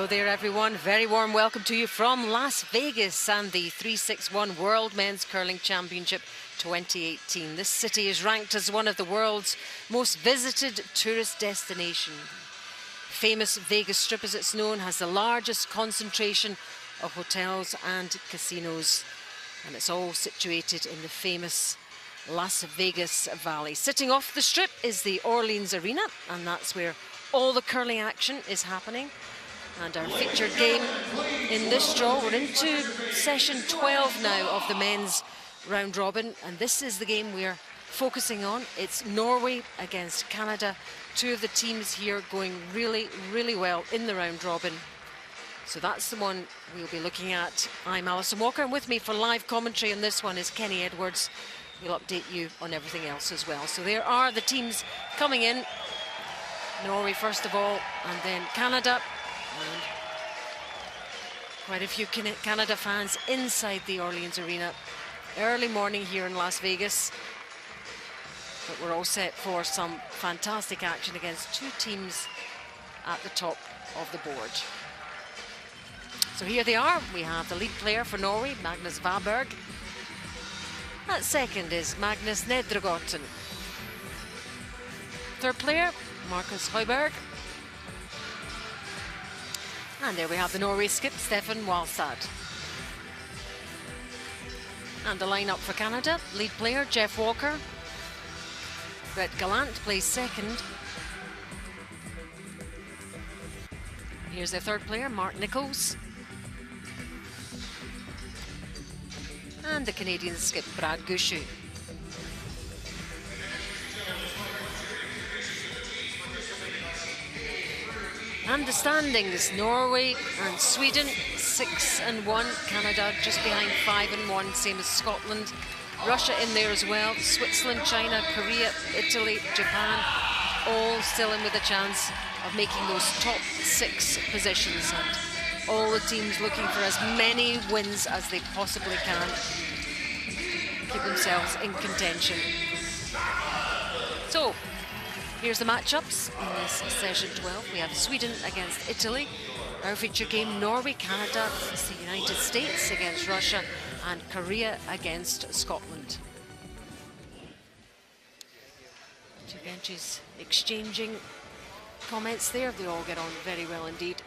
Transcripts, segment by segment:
Hello there, everyone. Very warm welcome to you from Las Vegas and the 361 World Men's Curling Championship 2018. This city is ranked as one of the world's most visited tourist destinations. Famous Vegas Strip, as it's known, has the largest concentration of hotels and casinos, and it's all situated in the famous Las Vegas Valley. Sitting off the strip is the Orleans Arena, and that's where all the curling action is happening. And our featured game in this draw, we're into session 12 now of the men's round robin, and this is the game we're focusing on. It's Norway against Canada. Two of the teams here going really, really well in the round robin. So that's the one we'll be looking at. I'm Alison Walker, and with me for live commentary on this one is Kenny Edwards. We'll update you on everything else as well. So there are the teams coming in. Norway first of all, and then Canada. And quite a few Canada fans inside the Orleans Arena. Early morning here in Las Vegas. But we're all set for some fantastic action against two teams at the top of the board. So here they are. We have the lead player for Norway, Magnus Vaberg. At second is Magnus Nedregården. Third player, Markus Højbjerg. And there we have the Norway skip, Stefan Walstad. And the lineup for Canada, lead player, Jeff Walker. Brett Gallant plays second. Here's their third player, Mark Nichols. And the Canadian skip, Brad Gushue. And the standings, Norway and Sweden 6-1, Canada just behind 5-1, same as Scotland. Russia in there as well, Switzerland, China, Korea, Italy, Japan, all still in with a chance of making those top 6 positions, and all the teams looking for as many wins as they possibly can. Keep themselves in contention. So, here's the matchups in this session 12. We have Sweden against Italy. Our feature game, Norway, Canada, the United States against Russia, and Korea against Scotland. Two benches exchanging comments there. They all get on very well indeed.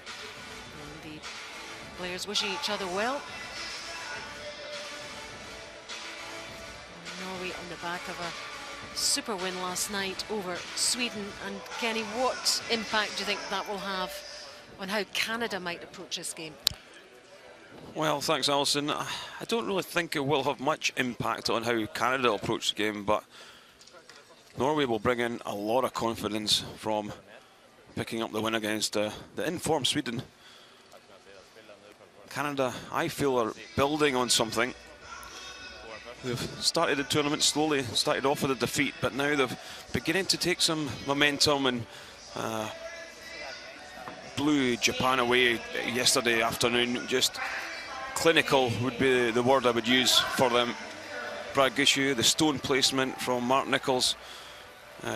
And the players wishing each other well. And Norway on the back of a super win last night over Sweden. And Kenny, what impact do you think that will have on how Canada might approach this game? Well, thanks, Alison. I don't really think it will have much impact on how Canada will approach the game, but Norway will bring in a lot of confidence from picking up the win against the in-form Sweden. Canada, I feel, are building on something. They've started the tournament slowly, started off with a defeat, but now they're beginning to take some momentum and blew Japan away yesterday afternoon. Just clinical would be the word I would use for them. Brad Gushue, the stone placement from Mark Nichols,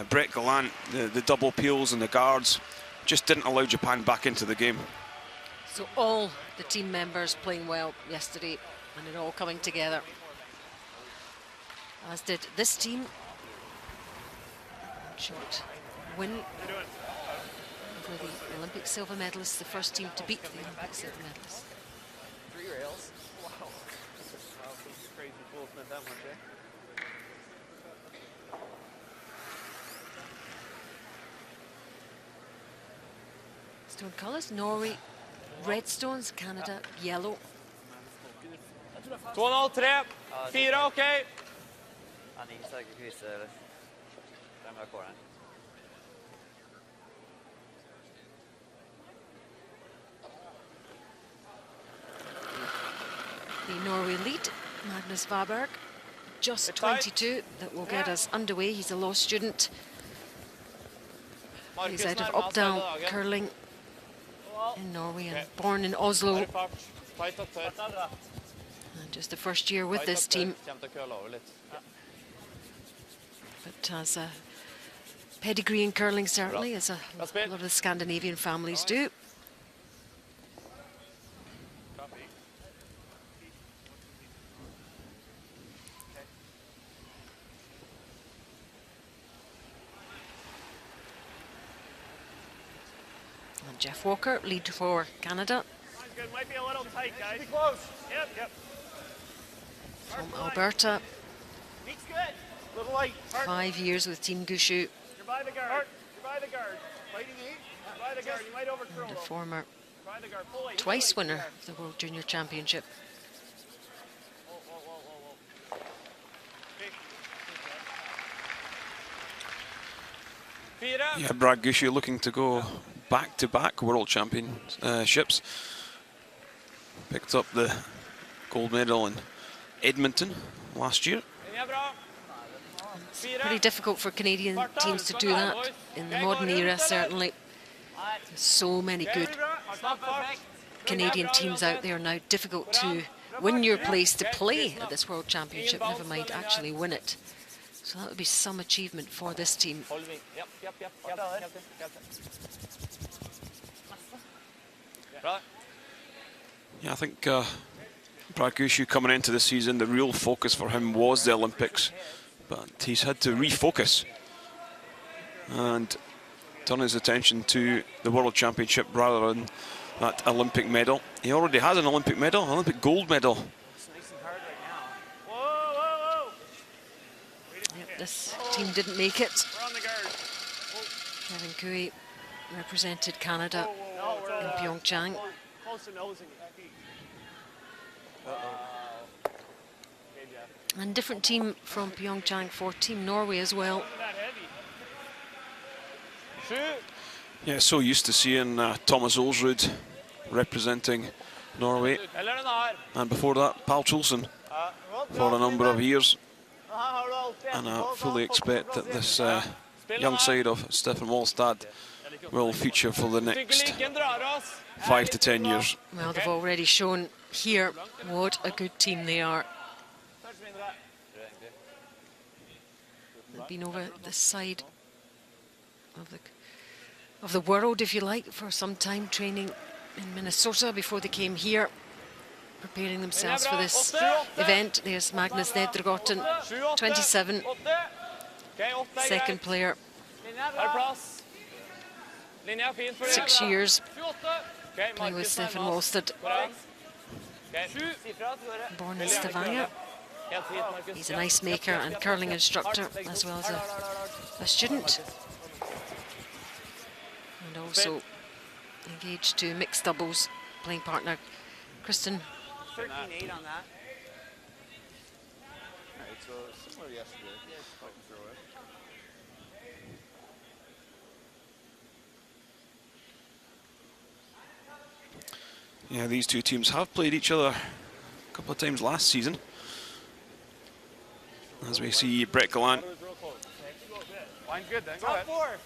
Brett Gallant, the double peels and the guards just didn't allow Japan back into the game. So all the team members playing well yesterday, and it all coming together, as did this team. Short win over the Olympic silver medalists, the first team to beat the Olympic silver medalists. 3 rails. Wow. Crazy fools meant that much, eh? Stone colours, Norway red stones, Canada yellow. 2,5, 3, 4, OK. The Norway lead, Magnus Vaberg, just 22. That will get us underway. He's a law student. He's out of Oppdal curling in Norway and born in Oslo. And just the first year with this team. But has a pedigree in curling, certainly, as a lot of the Scandinavian families do. Jeff Walker, lead for Canada. Good. Might be a little tight, guys. Be close. Yep, yep. From Alberta. Beat's good. Little light. 5 years with Team Gushu. You're by the guard. You're by the guard. Fighting eight. You're by the guard. You might overthrow. And a former By the guard. Pull it. twice winner of the World Junior Championship. Yeah, Brad Gushu looking to go back-to-back World Championships. Picked up the gold medal in Edmonton last year. Pretty difficult for Canadian teams to do that in the modern era, certainly. There's so many good Canadian teams out there now. Difficult to win your place to play at this World Championship, never mind actually win it. So that would be some achievement for this team. Yeah, I think Brad Gushu coming into the season, the real focus for him was the Olympics, but he's had to refocus and turn his attention to the World Championship rather than that Olympic medal. He already has an Olympic medal, an Olympic gold medal. Yep, this team didn't make it. Kevin Cooey represented Canada in Pyeongchang. And different team from Pyeongchang for Team Norway as well. Yeah, so used to seeing Thomas Olsrud representing Norway, and before that Pal Trulson for a number of years, and I fully expect that this young side of Stefan Wallstad will feature for the next 5 to 10 years. Well, they've already shown here what a good team they are. They've been over this side of the world, if you like, for some time, training in Minnesota before they came here, preparing themselves for this event. There's Magnus Nedregotten, 27, second player, 6 years, playing with Stefan Wallstad, born in Stavanger. He's an ice maker and curling instructor, as well as a student. And also engaged to mixed doubles, playing partner Kristen. 13-8 on that. So similar yesterday. Yeah, these two teams have played each other a couple of times last season. As we see Brett Gallant. Line's good then. Go ahead. Top four.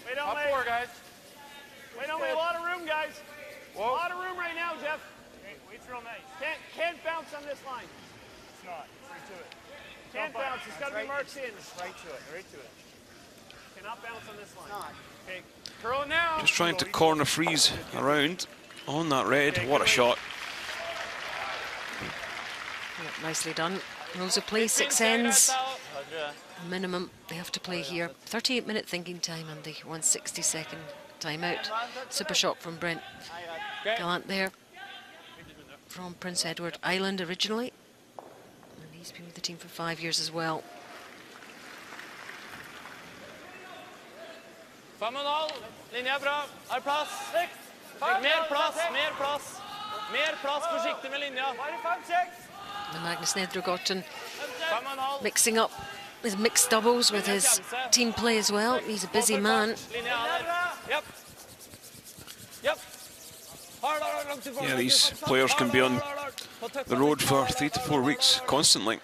Wait on me. Top four, guys. Wait on me. A lot of room, guys. Whoa. A lot of room right now, Jeff. Okay, wait's real nice. Can't bounce on this line. It's not. Right to it. Can't bounce. It's got to be marked in. Right to it. Right to it. Cannot bounce on this line. Not. Okay. Curl it now. Just trying to corner freeze around on that red. What a shot. Yep, nicely done. Rules of play, 6 ends. Minimum they have to play here. 38-minute thinking time and the 160-second timeout. Super shot from Brent Gallant there. From Prince Edward Island originally. And he's been with the team for 5 years as well. Linja bra. Er plass. Mer plass, mer plass. Mer plass, forsiktig med linja. And Magnus Nedregotten mixing up his mixed doubles with his team play as well. He's a busy man. Yeah, these players can be on the road for 3 to 4 weeks constantly.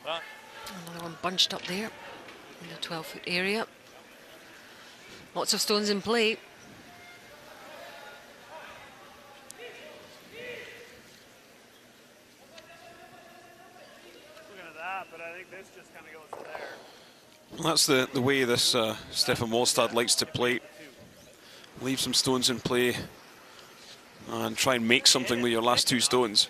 Another one bunched up there in the 12-foot area. Lots of stones in play. But I think this just kind of goes to there. Well, that's the way this Stefan Wallstad likes to play. Leave some stones in play and try and make something with your last 2 stones.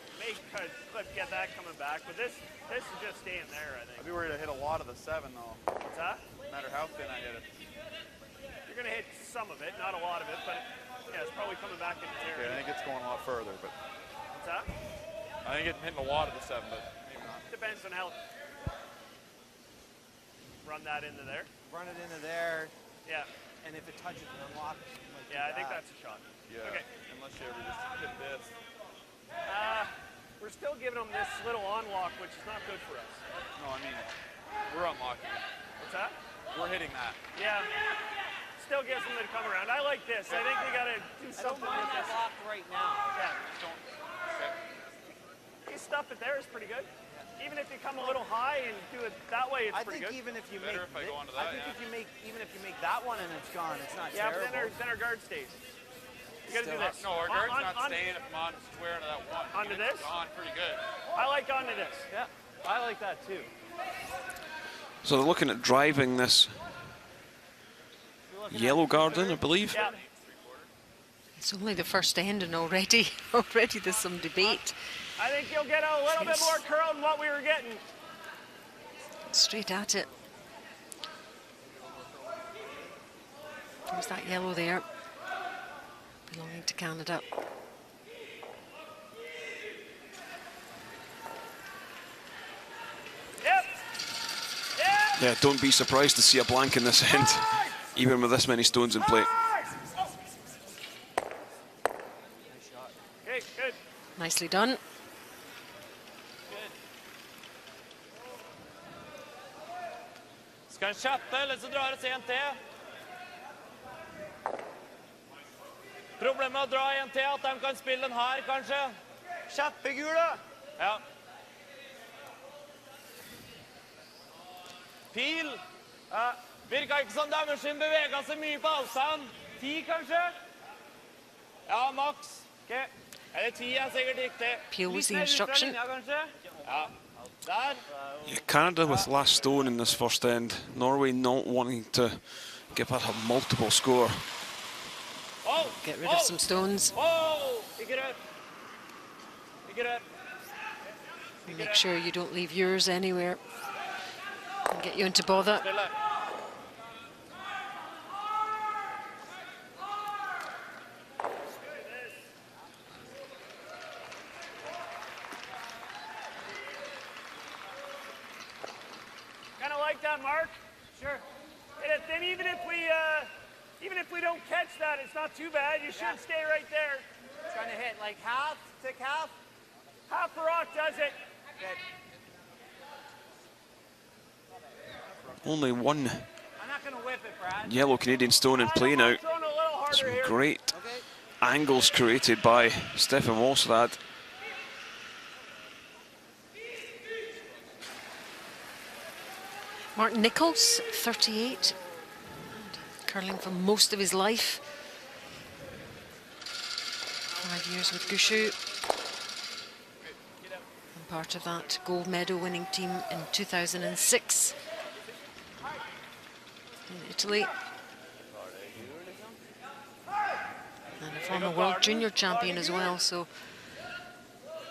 Get that coming back, but this is just staying there, I think. I'd be worried to hit a lot of the 7 though. What's that? No matter how thin I hit it. You're gonna hit some of it, not a lot of it, but yeah, it's probably coming back into the Yeah, I area. think it's going a lot further, but What's that? I think it's hitting a lot of the 7, but maybe not. Depends on how. Run that into there. Run it into there, Yeah, and if it touches and unlocks, like yeah, I think that. that's a shot. Yeah, Okay. unless you ever just hit this. We're still giving them this little unlock, which is not good for us. No, I mean, we're unlocking it. What's that? We're hitting that. Yeah. Still gives them to come around. I like this. I think we got to do I don't something mind with that this. lock right now. Yeah. Okay. You stuff it there is pretty good. Even if you come a little high and do it that way, it's I pretty think good. even if you Better make, if I go onto I that, think yeah. if you make, even if you make that one and it's gone, it's not Yeah, but terrible. then our guard stays. You got to do this. No, our guard's not on, staying if I'm on square to that one. Onto this? On pretty good. I like onto this. Yeah, I like that too. So they're looking at driving this yellow guard in, I believe. Yeah. It's only the first end and already there's some debate. I think you'll get a little bit more curl than what we were getting. Straight at it. There's that yellow there, belonging to Canada. Yep. Yeah. Yeah, don't be surprised to see a blank in this end, even with this many stones in play. Okay, good. Nicely done. Ska han chatta eller så drar det sent till? Problemet med å dra en til at de kan spille den her, kanskje. Kjappegula! Ja. Pil. Ja. Virka ikke som Dammersen beveget seg mye på avstand. 10, kanskje? Ja, maks. Ok. Eller 10 er sikkert riktig. Peel was Litt the mer ut fra instruction. linja, kanskje? Ja. Der. Yeah, Canada with last stone in this first end. Norway not wanting to give that a multiple score. Oh! Get rid of some stones. Oh! Ikke rør. Ikke rør. Make sure you don't leave yours anywhere. And get you into bother. Stille. Kind of like that, Mark. Sure. And then even if we don't catch that, it's not too bad. You should stay right there. Trying to hit like half, tick half. Half a rock does it. Good. Only one I'm not gonna whip it, Brad. yellow Canadian stone in play now. Throwing a little harder Some here. great Okay. angles created by Stefan Walstad. Martin Nichols, 38, curling for most of his life. 5 years with Gushue. And part of that gold medal winning team in 2006 in Italy. And a former world junior champion as well, so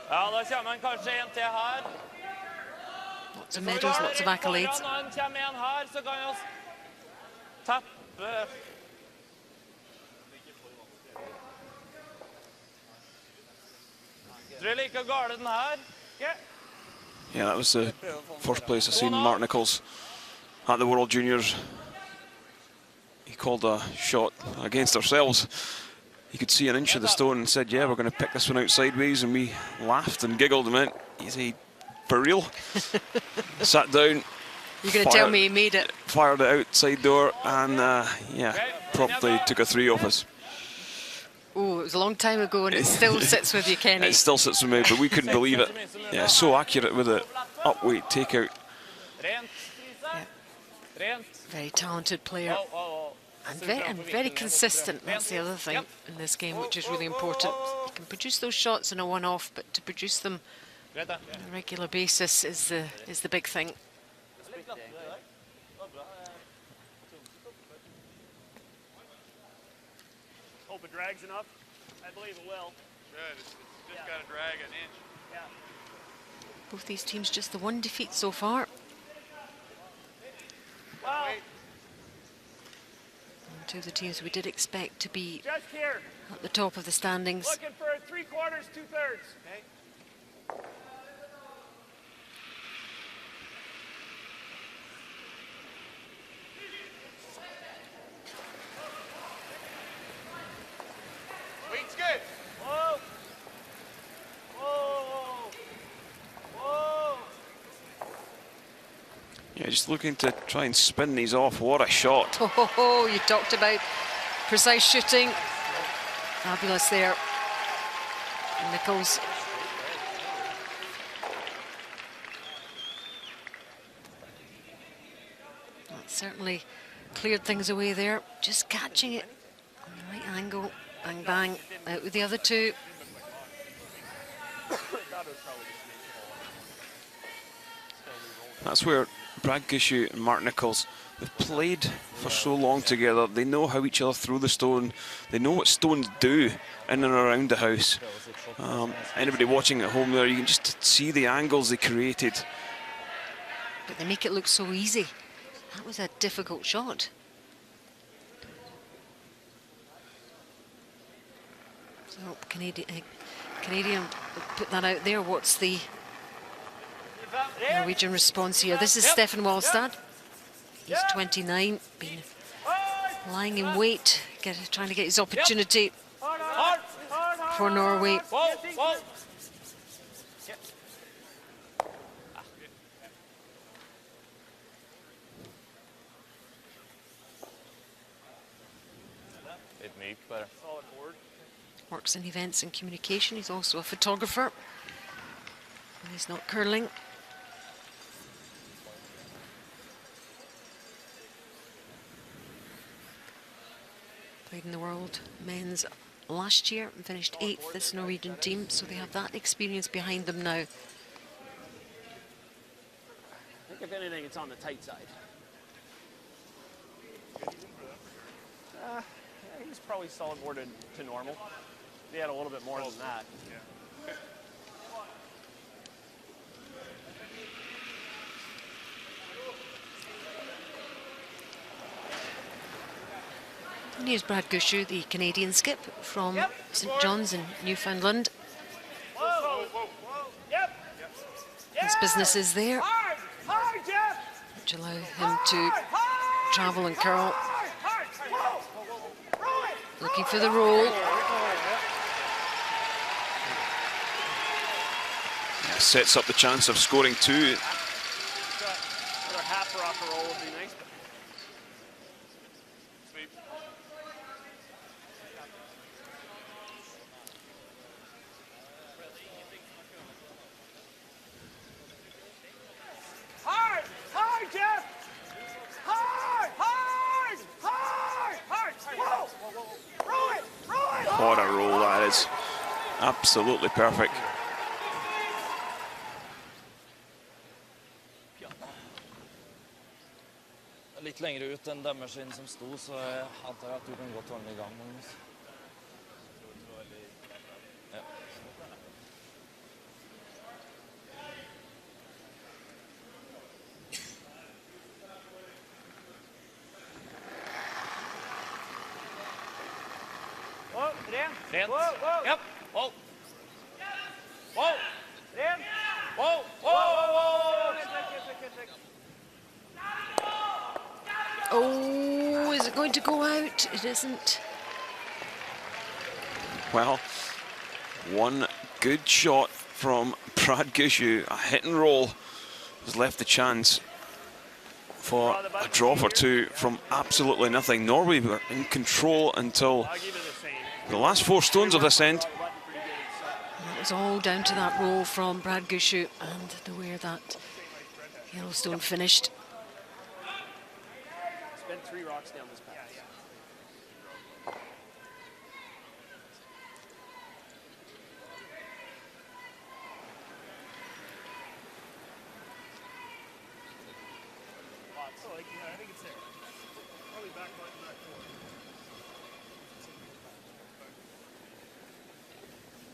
Ja, da kommer han kanskje en til her. lots of medals, lots of accolades. Når han kommer en her, så kan vi tappe. Tror du like gale den her? Yeah, that was the first place I've seen Mark Nichols at the World Juniors. He called a shot against ourselves. He could see an inch of the stone and said, yeah, we're going to pick this one out sideways, and we laughed and giggled and went, is he for real? Sat down, You're going to tell me he made it. fired it out side door, and yeah, promptly took a 3 off us. Oh, it was a long time ago and it still sits with you, Kenny. It still sits with me, but we couldn't believe it. Yeah, so accurate with the up-weight takeout. Rent. Rent. Very talented player. Oh, oh, oh. And very consistent, that's the other thing in this game, which is really important. You can produce those shots in a one-off, but to produce them Greit, da. on a regular basis is the big thing. Hope it drags enough. I believe it will. Good. It's just got to drag an inch. Yeah. Both these teams just the one defeat so far. Well, Two of the teams we did expect to be Just here. at the top of the standings. Looking for 3/4, 2/3. Okay. Weight's good. Whoa. Whoa. Whoa. Yeah, just looking to try and spin these off. What a shot. Oh, you talked about precise shooting. Fabulous there. Nichols. That certainly cleared things away there. Just catching it on the right angle. Bang, bang. Out with the other two. That's where Brad Gushue and Mark Nichols have played for so long together. They know how each other throw the stone. They know what stones do in and around the house. Anybody watching at home there, you can just see the angles they created. But they make it look so easy. That was a difficult shot. So Canadian put that out there. What's the Norwegian response here? This is Stefan Wallstad. He's 29, been lying in wait, trying to get his opportunity for Norway. Whoa, whoa. Litt myk bare. Works in events and communication. He's also a photographer. And he's not curling. Played in the World Men's last year and finished 8th, this Norwegian team, so they have that experience behind them now. I think if anything, it's on the tight side. Yeah, he's probably solid boarded to normal. He had a little bit more than that. And here's Brad Gushue, the Canadian skip from St John's in Newfoundland. Whoa, whoa, whoa. Yep. His business is there, Hard, hard, Jeff. which allow him to travel and curl. Looking for the roll. Sets up the chance of scoring 2. Another half rocker roll would be nice. Sweep. Hard, hard, Jeff. Hard, hard, hard, hard. Whoa. Roll it, roll it. What a roll that is. Absolutely perfect. Litt lenger ut enn dømmers inn som sto, så jeg antar at du kan godt holde den i gang, Magnus. Ja. Whoa, ren. Rent. Whoa, whoa. Yep. Whoa. Whoa. Ren. Whoa. Whoa. Whoa. Oh, is it going to go out? It isn't. Well, one good shot from Brad Gushue, a hit and roll, has left the chance for a drop or 2 from absolutely nothing. Norway were in control until I'll give you the same. the last 4 stones of this end. And it was all down to that roll from Brad Gushue and the way that Yellowstone finished. Spent 3 rocks down this path. I think it's there. Probably back button, back forward.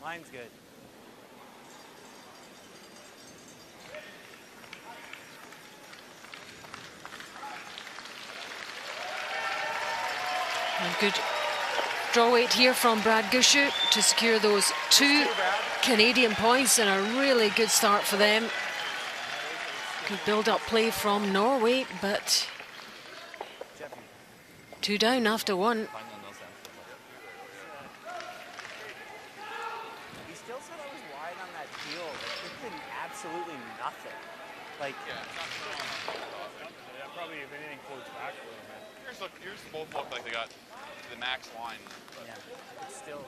Mine's good. And good draw weight here from Brad Gushue to secure those 2 Canadian points, and a really good start for them. Good build-up play from Norway, but 2 down after 1. He still said I was wide on that deal. It's been absolutely nothing. Like, Yeah, Probably, if anything, floats back for him. yours both look like they got the max line. yeah, it's still.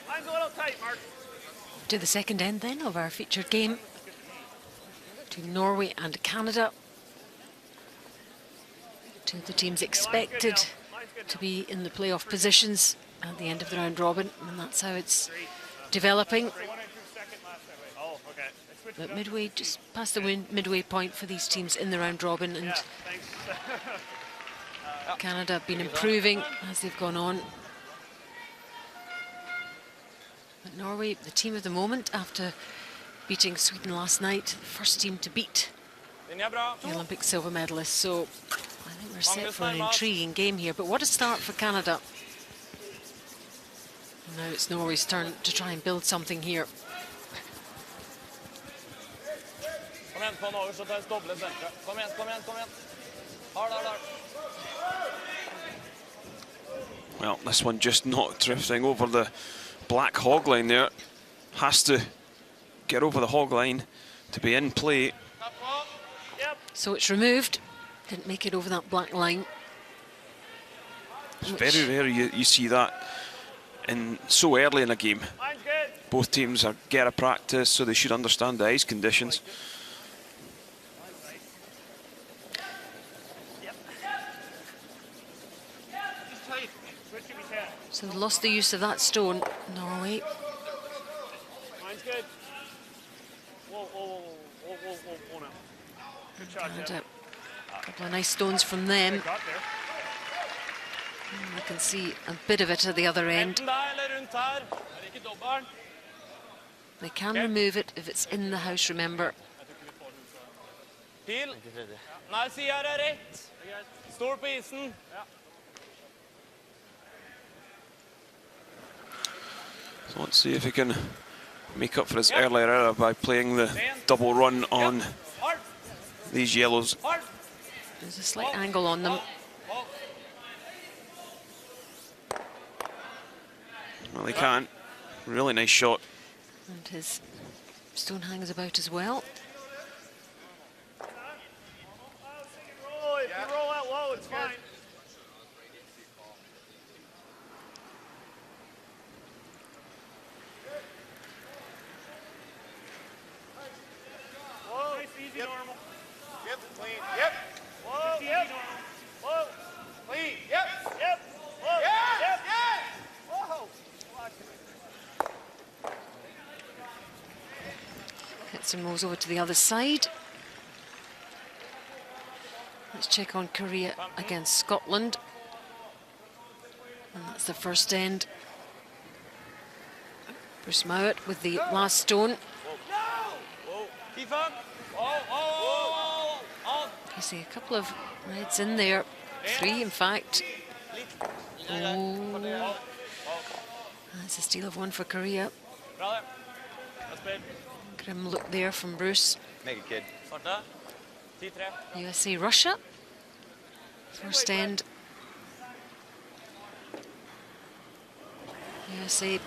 Line's a little tight, Mark. To the second end then of our featured game between Norway and Canada. 2 of the teams expected to be in the playoff positions at the end of the round robin, and that's how it's developing. Oh, okay. But midway, just past the midway point for these teams in the round robin, and Thanks. Canada have been improving as they've gone on. But Norway, the team of the moment, after beating Sweden last night, the first team to beat Linja bra. the Olympic silver medalists. So I think we're set for an intriguing game here. But what a start for Canada. And now it's Norway's turn to try and build something here. Kom igjen på Norge, så tar jeg doble sentre. Kom igjen, kom igjen, kom igjen. Hard, hard, hard. Well, this one just not drifting over the black hog line there. Has to get over the hog line to be in play. So it's removed. Didn't make it over that black line. It's very rare you see that in so early in a game. Line's good. Both teams are get a practice, so they should understand the ice conditions. So they lost the use of that stone, Norway. Line's good. Whoa now. Good shot, And Jeff. a couple of nice stones from them. Got there. And we can see a bit of it at the other end. Enten der eller rundt her. Er det ikke dobbelt? They can remove it if it's in the house, remember. Pil. Nei, siden er rett. Stol på isen. So let's see if he can make up for his earlier error by playing the double run on Hard, these yellows. hard. There's a slight angle on them. Hold. Well, he can't. Really nice shot. And his stone hangs about as well. Roll, if you roll out low, it's fine. Whoa, nice, easy, normal. Yep, clean. Yep. Whoa, Easy, yep. normal. Whoa, Clean. Yep. yep. Whoa, Yes. yep. Yes. Whoa. Hudson rolls over to the other side. Let's check on Korea against Scotland. And that's the first end. Bruce Mowat with the last stone. You see a couple of reds in there. 3, in fact. Oh. That's a steal of 1 for Korea. Grim look there from Bruce. Make it, kid. USA Russia. First end. USA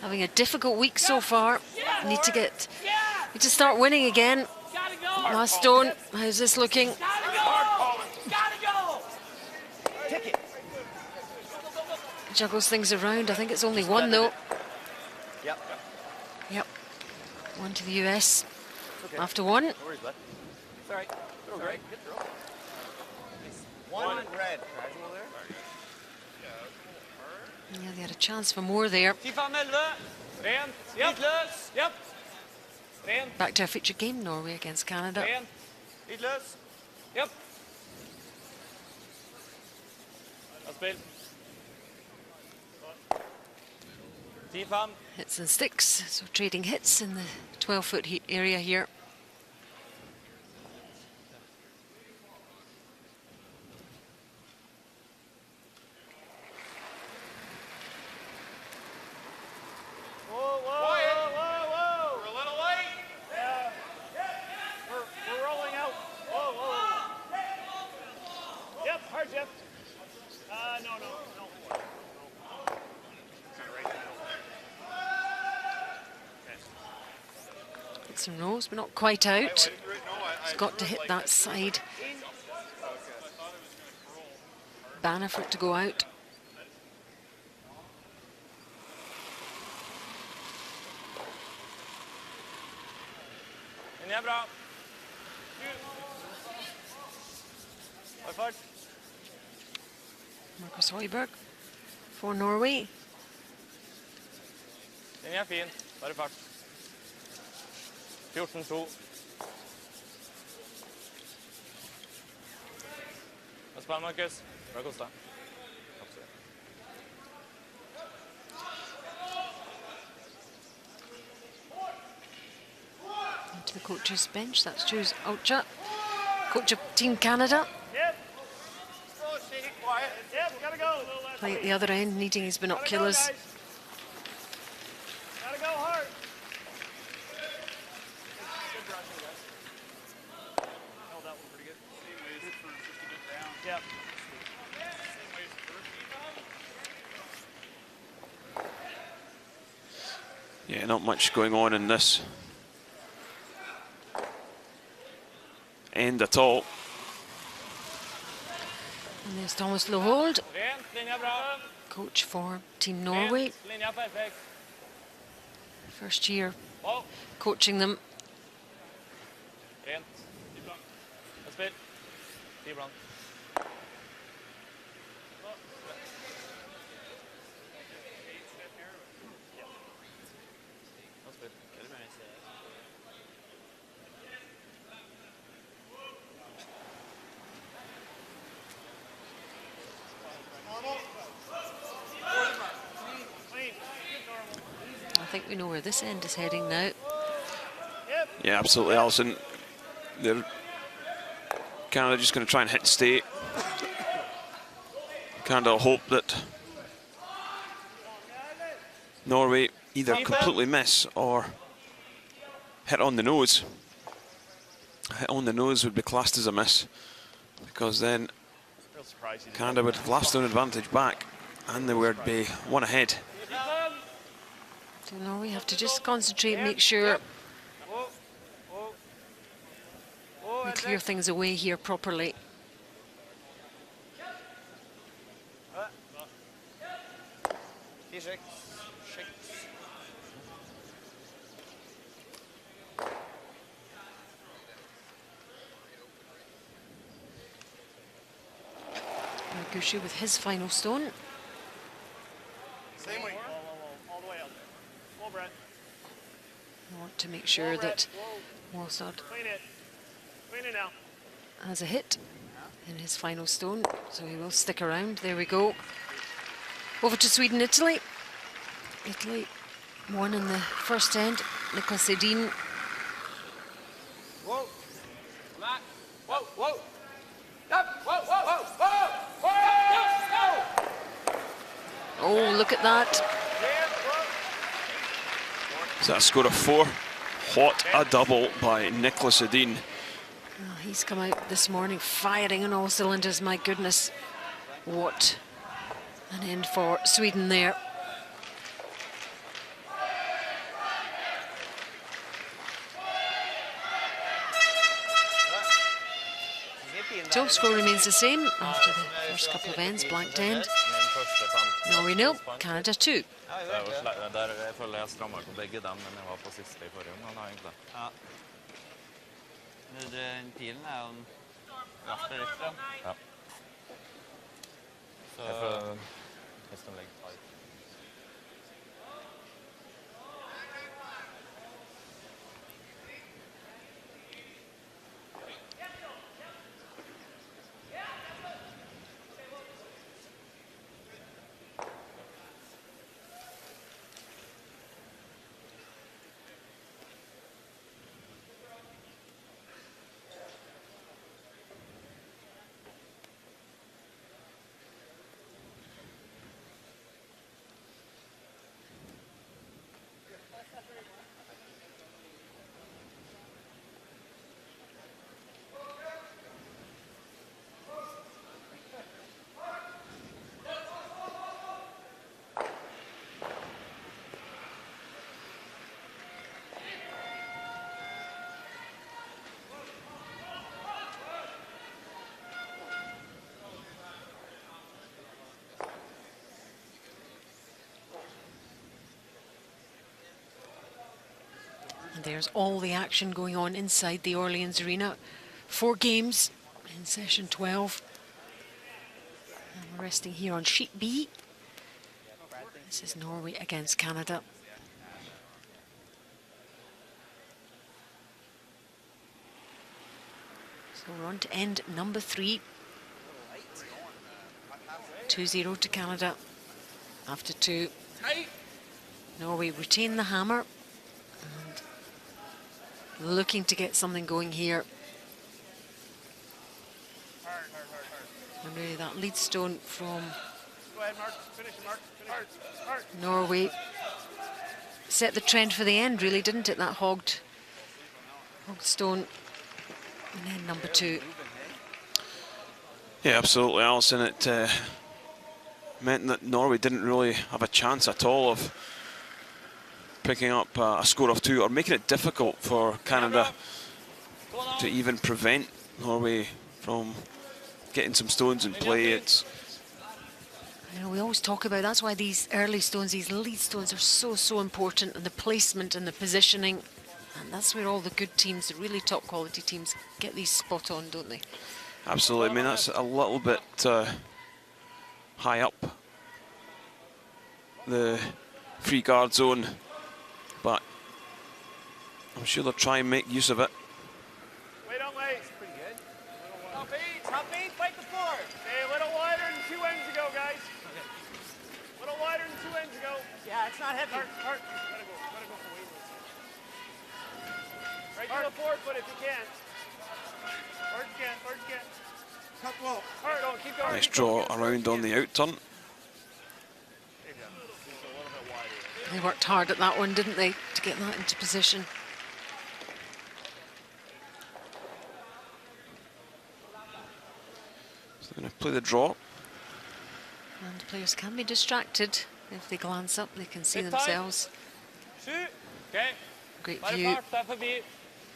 having a difficult week so far. Need to start winning again. Last stone. How's this looking? Juggles things around. I think it's only 1 though. Yep. 1 to the US. After 1. No worries, bud. It's all right. Throw, Greg. Good throw. 1 red. Yeah, they had a chance for more there. Back to our feature game, Norway against Canada. Hits and sticks, so trading hits in the 12-foot area here. Some rolls, but not quite out. It's got to hit that side banner for it to go out. Marcus Højbjerg for Norway. Den er fin. Bare fart. 14-2. Spennende, Markus. Bra kost deg. Into the coach's bench, that's Jules Ultra, coach of Team Canada. Play at the other end, needing his binoculars. Yeah, not much going on in this end at all. And there's Thomas Lovold, coach for Team Norway. First year coaching them. I think we know where this end is heading now. Yeah, absolutely, Alison. Canada just going to try and hit stay. Canada hope that Norway either completely miss or hit on the nose. Hit on the nose would be classed as a miss, because then Canada would have last stone advantage back and they would be 1 ahead. So Norway have to just concentrate, make sure they clear things away here properly. Gushu with his final stone. Same way. All the way out. Full breath. I want to make sure that Mossad Clean it. Clean it now. has a hit in his final stone, so he will stick around. There we go. Over to Sweden, Italy. Italy won in the first end. Nicolas Sedin. Whoa. Matt. Whoa, whoa. Up. Whoa, whoa, whoa, whoa. Oh, look at that. Is that a score of 4? What a double by Nicolas Sedin. Oh, he's come out this morning firing on all cylinders. My goodness, what an end for Sweden there. Top score remains the same after the first couple of ends, blanked end. Norway 0, Canada 2. Der føler jeg strammer på begge dem, men jeg var på siste I forrige omgang, egentlig. Ja. Den pilen jo en rett riktig. Ja. Så hvis de legger tight. And there's all the action going on inside the Orleans Arena. 4 games in session 12. And we're resting here on sheet B. This is Norway against Canada. So we're on to end number 3. 2-0 to Canada after 2. Norway retain the hammer. Looking to get something going here. And really that lead stone from Go ahead, Mark. Finish it, Mark. Finish it. Norway set the trend for the end, really, didn't it? That hogged stone. And then number 2. Yeah, absolutely, Alison. It meant that Norway didn't really have a chance at all of picking up a score of 2 or making it difficult for Canada to even prevent Norway from getting some stones in play. It's, you know, we always talk about, that's why these early stones, these lead stones are so important, and the placement and the positioning, and that's where all the good teams, the really top quality teams, get these spot on, don't they? absolutely. I mean, that's a little bit high up the free guard zone, but I'm sure they'll try and make use of it. Wait on legs. Pretty good. Top eight, fight the 4. Stay a little wider than 2 ends ago, guys. Okay. A little wider than 2 ends ago. Yeah, it's not heavy. Hard. Let it go for weightless. Right to the forefoot if you can. Hard you can. Cut low. Hard, oh, keep going. Nice draw around on the out turn. They worked hard at that one, didn't they, to get that into position. So they're going to play the draw. And the players can be distracted. If they glance up, they can see Good time. themselves. 7. Okay. Great Bare view fart, se forbi.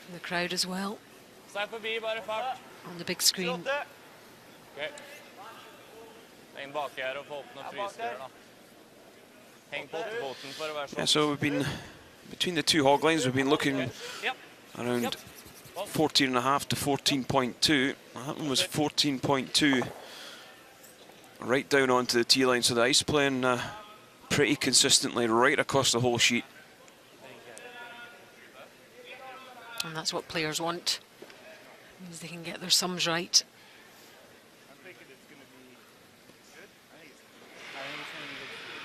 from the crowd as well Se forbi, bare fart. on the big screen. 28. Okay. Heng baki her og få opp noen frysere da. Heng på åttefoten for å være Yeah, sånn. so we've been, between the two hog lines, we've been looking Yep. around 14.5 to 14.2. That one was 14.2 right down onto the tee line, so the ice playing pretty consistently right across the whole sheet. And that's what players want, means they can get their sums right. I'm thinking it's going to be good. I think it's going to be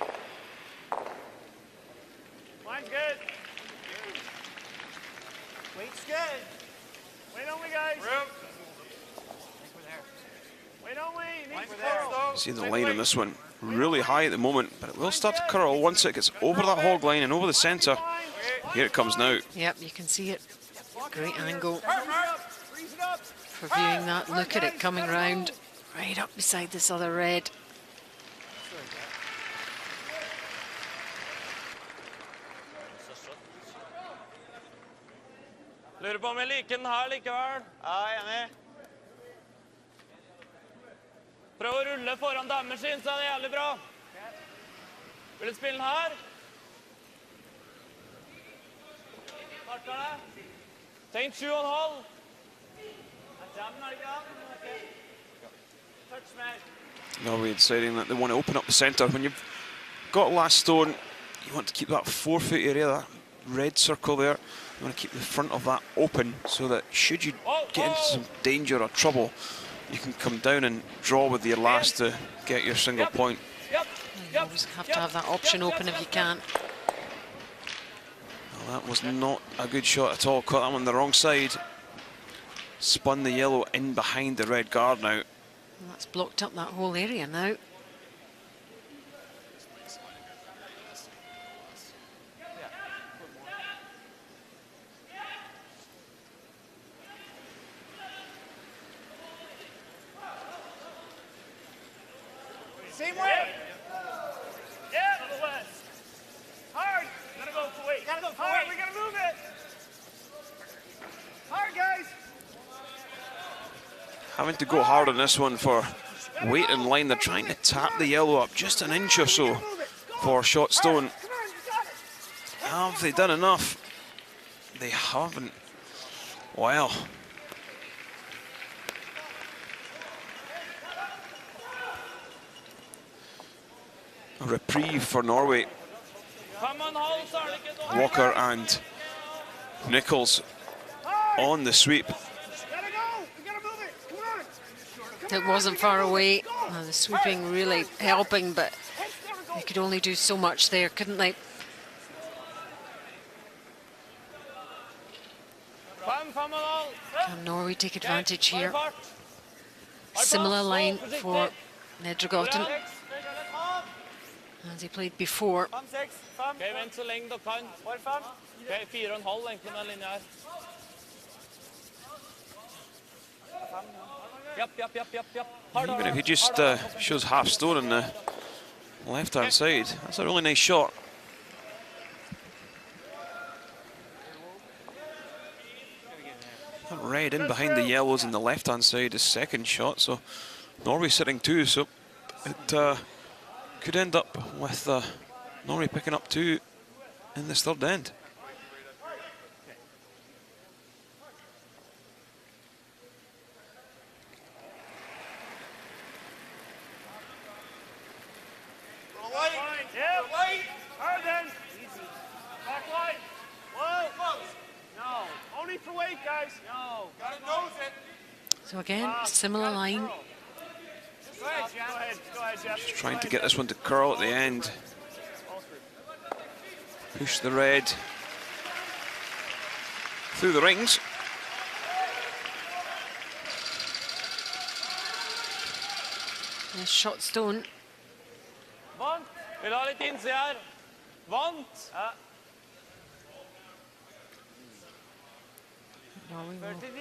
good. Line's good. Weight's good. Weight only, guys. Room. Weight only. Line's close, See the line on this one really high at the moment, but it will start to curl once it gets over that hog line and over the centre. Here it comes now. Yep, you can see it. Great angle Freeze it up. for viewing that. Look at it coming round right up beside this other red. Lurer på om jeg liker den her likevel. Ja, enig. Prøv å rulle foran damers inn, så er det jævlig bra. Vil du spille den her? Starter det. Tenk 7,5. Jeg kommer, ikke da? Touch mer. Norway deciding that they want to open up the centre. When you've got last stone, you want to keep that 4 foot area, that red circle there. You want to keep the front of that open so that should you get into some danger or trouble, you can come down and draw with your last to get your single point. You always have to have that option open if you can. Well, that was not a good shot at all. Caught that one on the wrong side. Spun the yellow in behind the red guard now. And that's blocked up that whole area now. Same way. Yeah, to the west. Hard. Gotta go for weight. Gotta go for weight. We gotta move it. Hard, guys. Having to go hard on this one for weight in line. They're trying to tap the yellow up just an inch or so for shot stone. Come on, you got it. Have they done enough? They haven't. Wow. A reprieve for Norway. Walker and Nichols on the sweep. Gotta go. We gotta move it. Come on. It wasn't far away. The sweeping really helping, but they could only do so much there, couldn't they? Can Norway take advantage here? Similar line for Nedregotten as he played before. Okay, vent så lenge dere kan. Okay, 4,5 egentlig den linjen her. Japp. Even if he just shows half stone on the left-hand side, that's a really nice shot. That red in behind the yellows on the left-hand side is second shot, so Norway sitting 2, so it could end up with Norway picking up 2 in this third end. Yeah. Hard then. Easy. Back line. Whoa. Close. No. Only for weight, guys. No. Gotta nose it. So again, similar line. Go ahead, Jeff. Just trying to get this one to curl at the end. Push the red through the rings. Nice shot stone. Vant. Vil ha litt innsida her. Vant. Ja. Norway will Det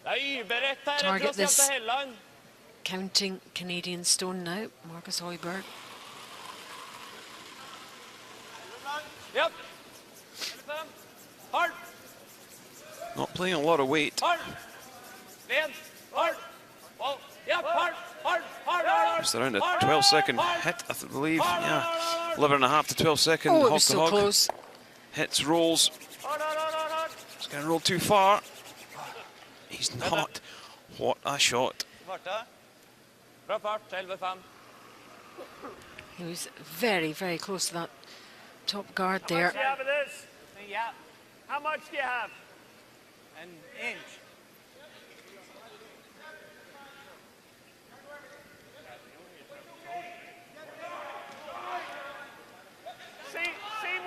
er uberett her. Target Jeg tror this. til Helland. counting Canadian stone now. Marcus Højbjerg. Yep. Hard. Not playing a lot of weight. Hard. Led. Hard. Ball. Yep. Hard. Just around a 12-second hit, I believe. Yeah, 11.5 to 12-second. Oh, it hog was to so hog. close. Hits, rolls. He's going to roll too far. He's not. What a shot. Bra fart, 11-5. He was very, very close to that top guard How much there. do you have of this? Yeah. How much do you have? An inch. Same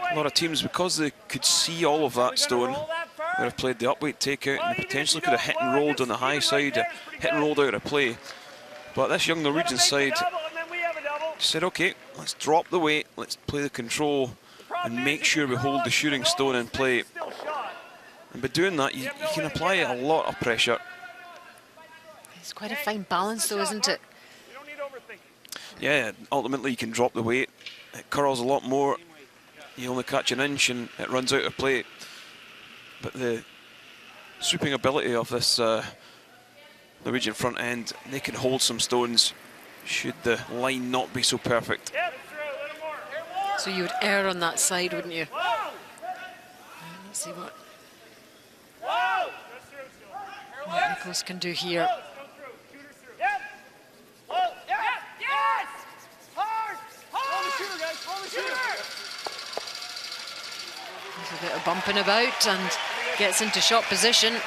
way. A lot of teams, because they could see all of that stone, Roll that first. would have played the upweight takeout Well, and even if potentially you could have don't- hit and well, I rolled guess on the high even right side, there is pretty hit and good. rolled out of play. But this young Norwegian Let 'em make side the double, and then we have a double. said, okay, let's drop the weight, let's play the control Problem and is, make if sure you we curl hold up, the shooting roll, stone in stick play. is still shot. And by doing that, you can apply a lot of pressure. It's quite a fine balance though, isn't it? You don't need overthinking. Yeah, ultimately you can drop the weight. It curls a lot more. You only catch an inch and it runs out of play. But the sweeping ability of this Norwegian front end, they can hold some stones should the line not be so perfect. Yeah, that's true. A little more. So you would err on that side, wouldn't you? Whoa! Let's see what Whoa! That's true still. Mark Nichols can do here. Go through. Shooter's through. Yep. Whoa! Yep. Yes! Hard! Hard! Roll the shooter, guys. Roll the shooter. There's a bit of bumping about and gets into shot position.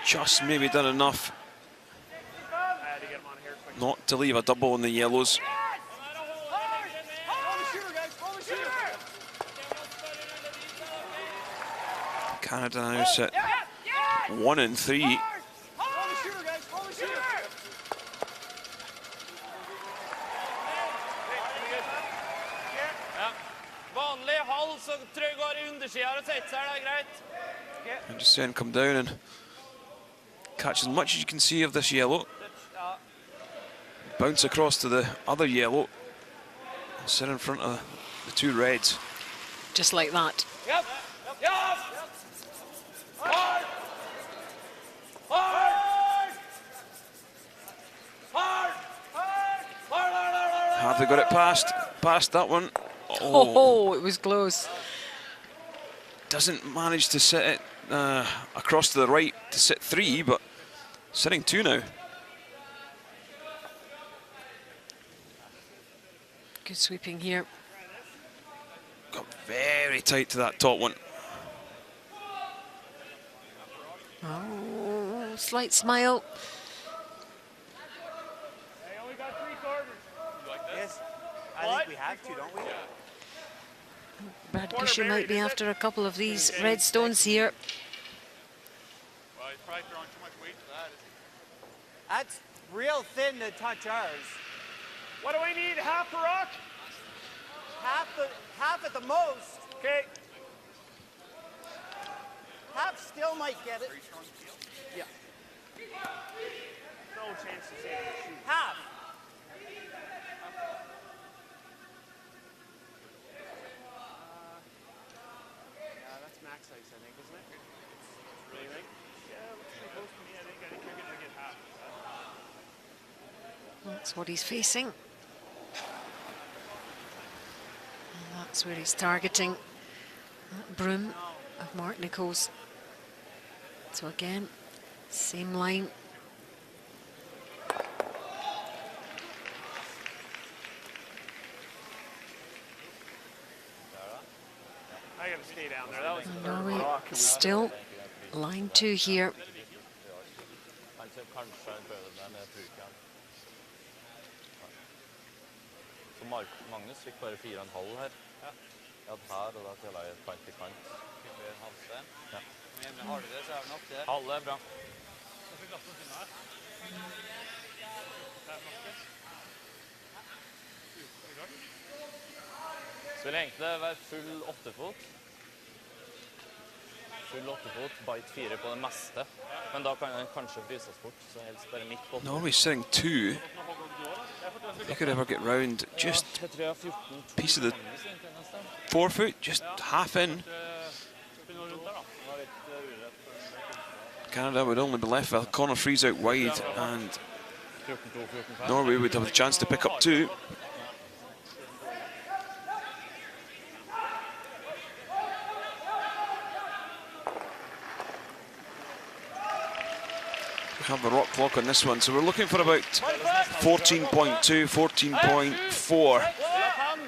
Just maybe done enough I had to get him on here quick. not to leave a double in the yellows. Hard! Roll the shooter, guys. Roll the shooter. Canada now sit Yep. Yes! 1 and 3. Roll the shooter, guys. Roll the shooter. Ja. Vanlig hals, så tror jeg går i undersida og setter seg, det er greit. And just then come down and catch as much as you can see of this yellow. Bounce across to the other yellow. And sit in front of the two reds. Just like that. Yep. Yep. Hard! Hard! Hard! Hard! Have they got it past that one? Oh, it was close. Doesn't manage to sit it across to the right to sit 3, but sitting 2 now. Good sweeping here. Got very tight to that top one. Oh, slight smile. They only got 3 quarters. Yes. I think we have to, don't we? Brad Gushue might be after a couple of these red stones here. Well, he's probably throwing too much weight to that. Isn't he? That's real thin to touch ours. What do we need? Half a rock? Half at the most. Okay. Half still might get it. Yeah. No chance to save the shoot. Half. Yeah, that's max ice, I think, isn't it? Really think? Yeah, looks pretty close to me. I think you're going to get half. That's what he's facing. And that's where he's targeting that broom of Mark Nichols. So again, same line. I got to stay down there. That was the third Norway rock. still line 2 here. Kanskje han prøver den, men jeg tror ikke han. Så Magnus fikk bare 4,5 her. Jeg hadde her, og da tella jeg kant til kant. Ja. Men har du det, så er det nok det. Halve er bra. Så vil egentlig være full 8-fot. Full 8-fot, bite 4 på det meste. Men da kan den kanskje fryses bort, så helst bare midt på 8. Norway sitting 2. They could ever get round just Jeg tror jeg har 14 piece of the minus egentlig nesten. 4 foot, just half in. Canada would only be left with a corner freeze out wide, and 14-2, 14-5. Norway would have the chance to pick up 2. We have the rock clock on this one, so we're looking for about 14.2, 14.4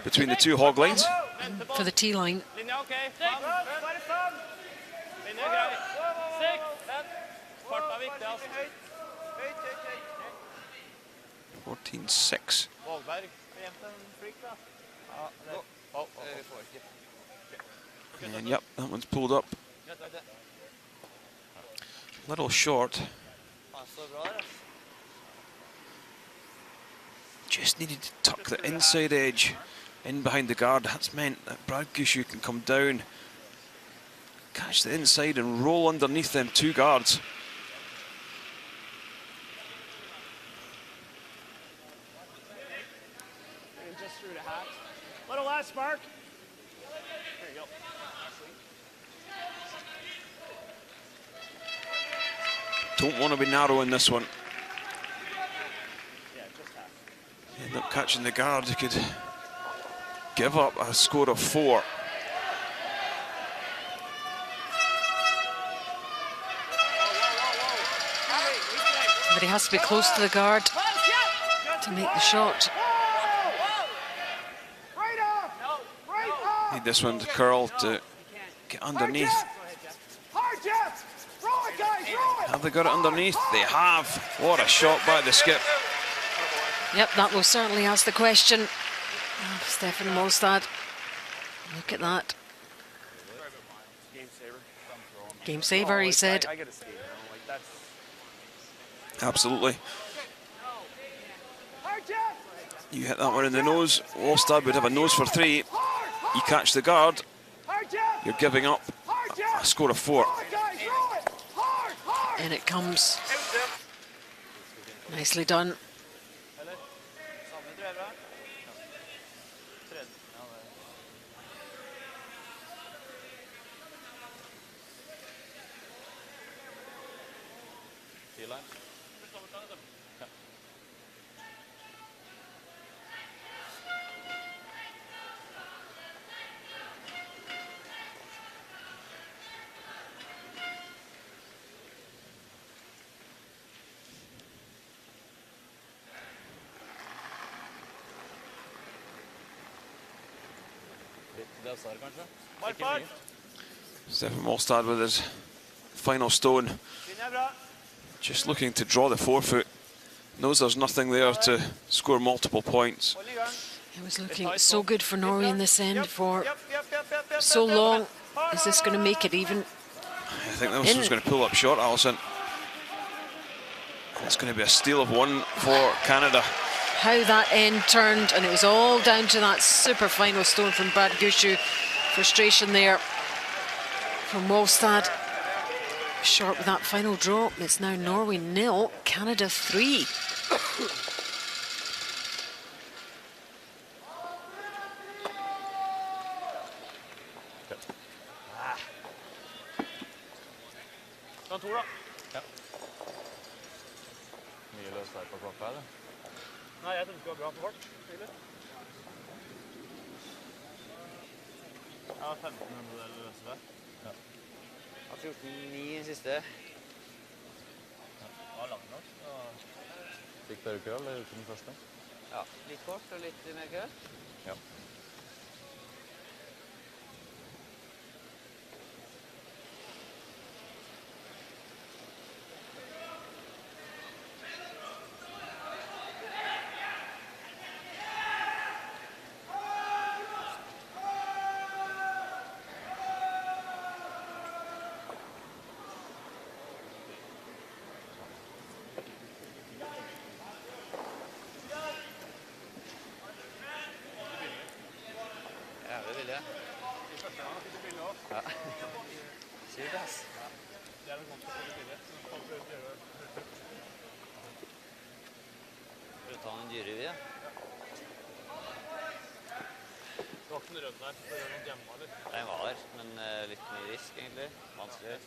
between the two hog lines. For the T line. Linja, OK. Linja, grei. 6. Fart viktig, altså. 14.6. Vågberg, hjem til en freak, da. And yep, that one's pulled up. A little short. Just needed to tuck the inside edge in behind the guard. That's meant that Brad Gushue can come down, catch the inside and roll underneath them two guards. Just through the hat. Little less, Mark. There you go. Don't want to be narrow in this one. Yeah, just half. End up catching the guard. He could give up a score of 4. But he has to be close to the guard to make the shot. Need this one to curl to get underneath. Have they got it underneath? They have. What a shot by the skip. Yep, that will certainly ask the question. Oh, Stefan Molstad. Look at that. Game saver, he said. I get a skate now. Like that's. Absolutely. You hit that one in the nose. Molstad would have a nose for 3. You catch the guard. You're giving up a score of 4. In it comes. Nicely done. Stefan Molstad with his final stone. Just looking to draw the forefoot. Knows there's nothing there to score multiple points. It was looking so good for Norway in this end for so long. Is this going to make it even? I think this was going to pull up short, Alison. It's going to be a steal of 1 for Canada. How that end turned, and it was all down to that super final stone from Brad Gushue. Frustration there from Molstad. Short with that final drop. It's now Norway 0, Canada 3. Sånn 2 da. Ja. Mye løs der på klokka, eller? Nei, jeg trodde det skulle være bra på vårt. Ja, 1500 eller løse der. Ja. Ja, 14,9 i siste. Ja, langt nok. Fikk dere kø, eller uten den første? Ja, litt kort og litt mer kø. Ja. Jævlig billig. Ja. Sykt, ass. Det er en sånn for billig. Skal du ta en dyre vi, ja? Det var ikke noe rød der, for å gjøre noen gemma, eller? Den var der, men litt mye risk, egentlig. Vanskelig.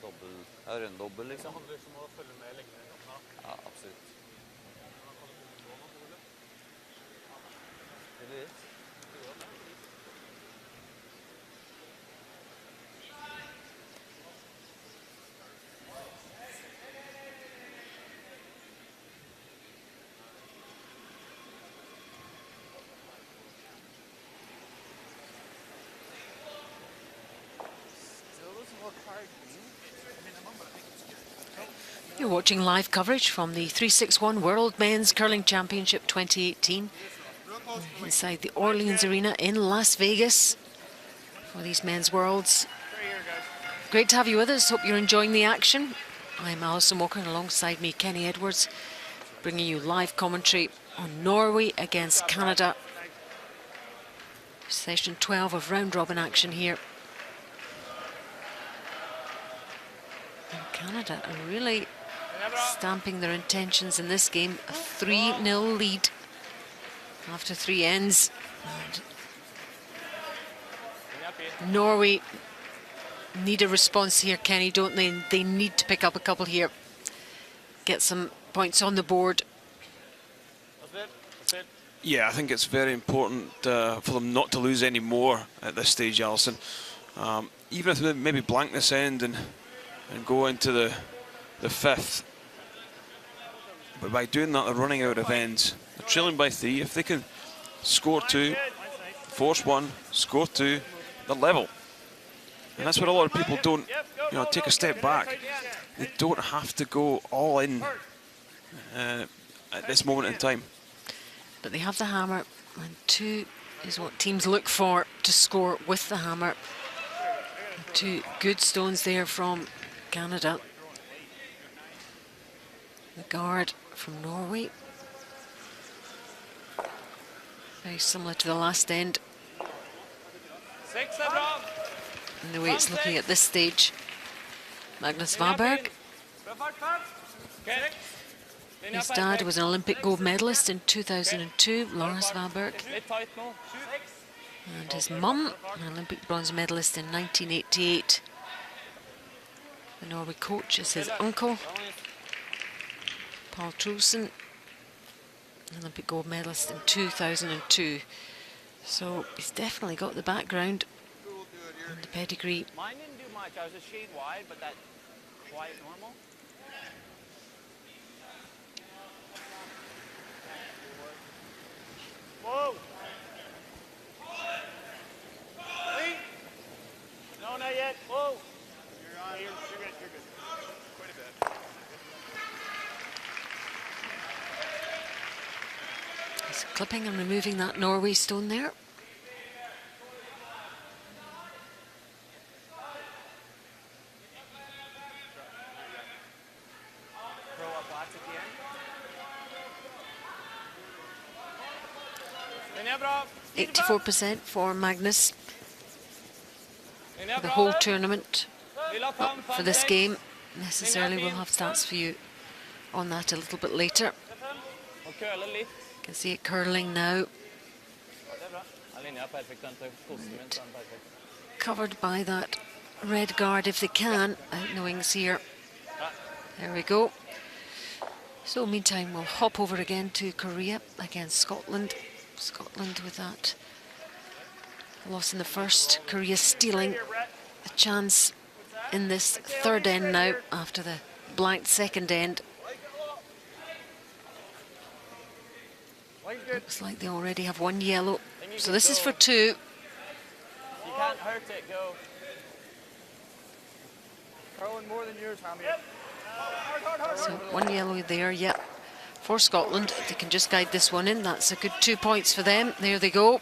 Dobbel, ja, runddobbel, Det liksom. handler liksom om å følge med lengden i kampen. Ja, absolutt. Det blir litt. You're watching live coverage from the 361 World Men's Curling Championship 2018 inside the Orleans Arena in Las Vegas for these men's worlds. Great to have you with us. Hope you're enjoying the action. I'm Alison Walker, and alongside me, Kenny Edwards, bringing you live commentary on Norway against Canada. Session 12 of round-robin action here. And Canada are really stamping their intentions in this game. A 3-0 lead after 3 ends. And Norway need a response here, Kenny, don't they? They need to pick up a couple here. Get some points on the board. Yeah, I think it's very important for them not to lose any more at this stage, Alison. Even if they maybe blank this end and go into the fifth. But by doing that, they're running out of ends. They're trailing by 3. If they can score 2, force 1, score 2, they're level. And that's what a lot of people don't, take a step back. They don't have to go all in at this moment in time. But they have the hammer, and 2 is what teams look for to score with the hammer. 2 good stones there from Canada. The guard from Norway. Very similar to the last end. And the way it's looking at this stage. Magnus Vaberg. His dad was an Olympic gold medalist in 2002, Lars Vaberg. And his mum, an Olympic bronze medalist in 1988. The Norway coach is his uncle, Paul Trulsen, an Olympic gold medalist in 2002. So he's definitely got the background and the pedigree. Mine didn't do much. I was a shade wide, but that's quite normal. Whoa. Lean. No, not yet. Whoa. You're good. Quite a bit. He's clipping and removing that Norway stone there. Throw up lots at the end. 84% for Magnus for the whole tournament. Not for this game necessarily. We'll have stats for you on that a little bit later. You can see it curling now. Covered by that red guard if they can. Out the wings here. There we go. So meantime, we'll hop over again to Korea against Scotland. Scotland with that loss in the first. Korea stealing a chance in this third end now after the blanked second end. Looks like they already have 1 yellow. So this is for 2. You can't hurt it, go. Curling more than yours, Hammy. So 1 yellow there, yep. For Scotland, they can just guide this one in. That's a good 2 points for them. There they go.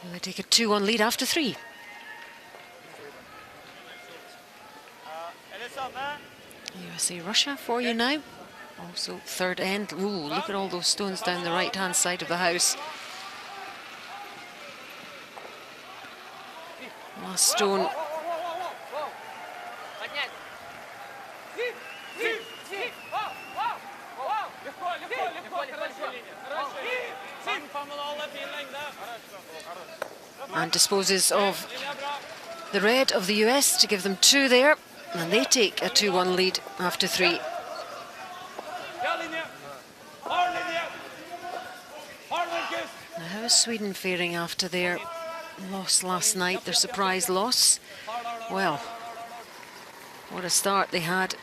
And they take a 2-1 lead after 3. USA Russia for you now. Also third end. Ooh, look at all those stones down the right hand side of the house. Last stone. And disposes of the red of the US to give them 2 there, and they take a 2-1 lead after 3. Now, how is Sweden faring after their loss last night, their surprise loss? Well, what a start they had.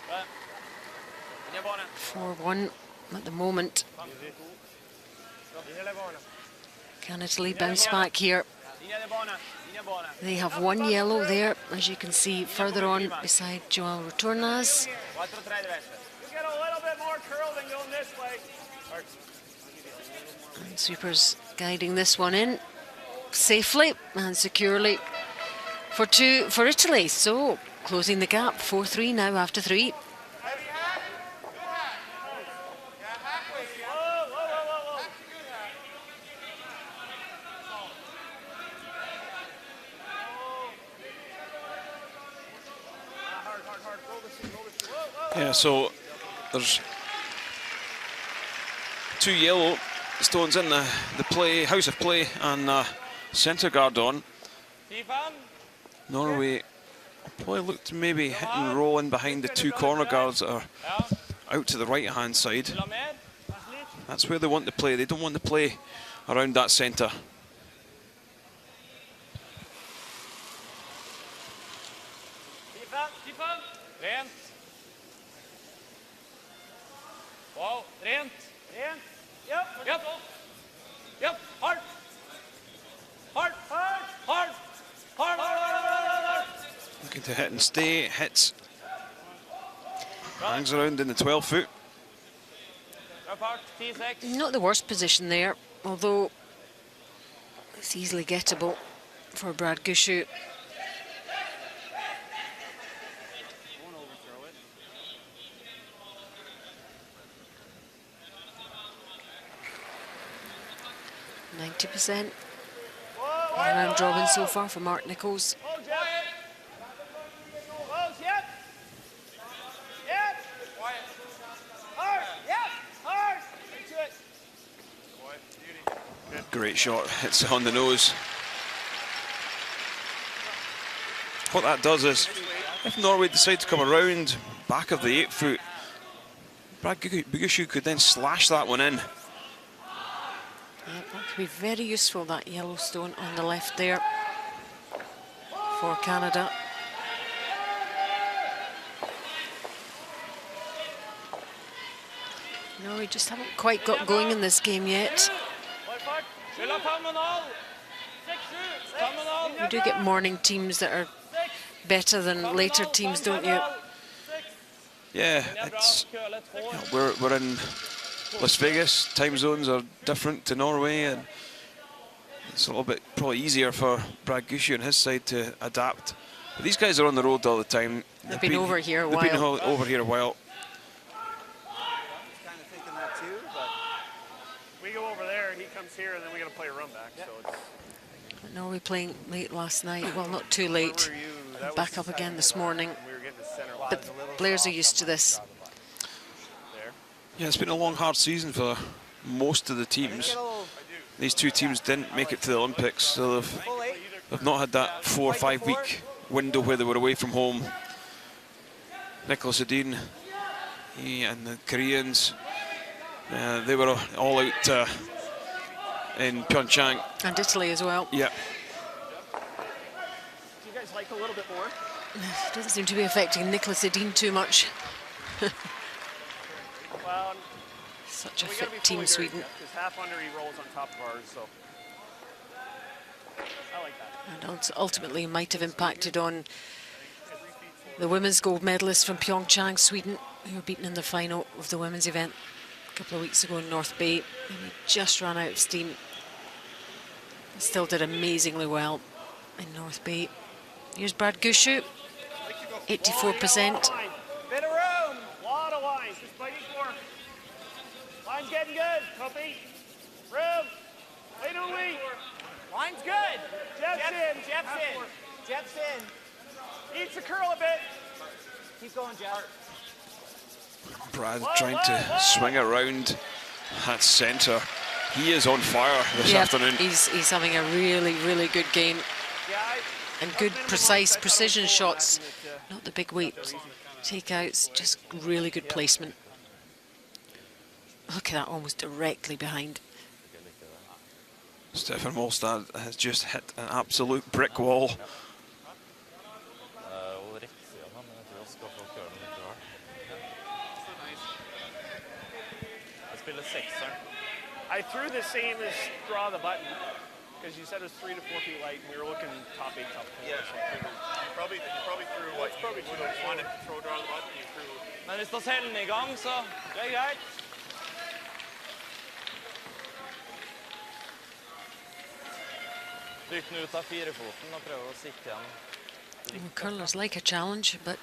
4-1 at the moment. Can Italy bounce back here? They have one yellow there, as you can see further on beside Joao Retornas. You get a little bit more curl than going this way. And sweepers guiding this one in safely and securely for Italy. So closing the gap, 4-3 now after 3. Yeah, so there's 2 yellow stones in the house of play, and centre guard on. Norway probably look to maybe hit and roll in behind the 2 corner guards that are out to the right hand side. That's where they want to play. They don't want to play around that centre. Rent. Wow, rent. Rent. Yep. Yep. Yep. Hard. Hard. Hard. Hard. Hard. Hard. Looking to hit and stay. Hits. Hangs around in the 12 foot. Not the worst position there, although it's easily gettable for Brad Gushue. %. Round robin so far for Mark Nichols. Great shot, hits it on the nose. What that does is, if Norway decide to come around back of the 8 foot, Brad Gushue could then slash that one in. Yeah, that could be very useful, that yellow stone on the left there for Canada. No, we just haven't quite got going in this game yet. You do get morning teams that are better than later teams, don't you? Yeah, it's, we're in Las Vegas. Time zones are different to Norway, and it's a little bit probably easier for Brad Gushue and his side to adapt. But these guys are on the road all the time. They've been over here a while. They've been over here a while. Kind of thinking that too, but we go over there, he comes here, and then we got to play a run back. So it's Norway playing late last night. Well, not too late. Back up again this morning. But players are used to this. Yeah, it's been a long, hard season for most of the teams. These 2 teams didn't make it to the Olympics, so they've not had that 4 or 5 week window where they were away from home. Nicholas Edin and the Koreans, they were all out in Pyeongchang. And Italy as well. Yeah. Do you guys like a little bit more? It doesn't seem to be affecting Nicholas Edin too much. Well, such a fit team, Sweden. Because half under he rolls on top of ours, so I like that. And ultimately might have impacted on the women's gold medalists from Pyeongchang, Sweden, who were beaten in the final of the women's event a couple of weeks ago in North Bay. They just ran out of steam. Still did amazingly well in North Bay. Here's Brad Gushue, 84%. Bit of room, lot of lines, just fighting for. Line's getting good, Puppy. Room, wait a week. Line's good. Jeff's in. Jeff's in. Eats the curl a bit. Keep going, Jeff. Brad trying to swing around at centre. He is on fire this afternoon. He's having a really, really good game. And good, precise precision shots. Not the big weight takeouts, just really good placement. Look at that, almost directly behind. Stefan Molstad has just hit an absolute brick wall. I threw the same as draw the button. because you said it was 3 to 4 feet light, and we were looking top 8, top 4. Yeah. So I figured You probably threw what you probably would have wanted to throw draw the button. You threw. Men hvis du teller den i gang, så det er greit. Trykk den ut av firefoten og prøve å sikte igjen. Well, curlers like a challenge, but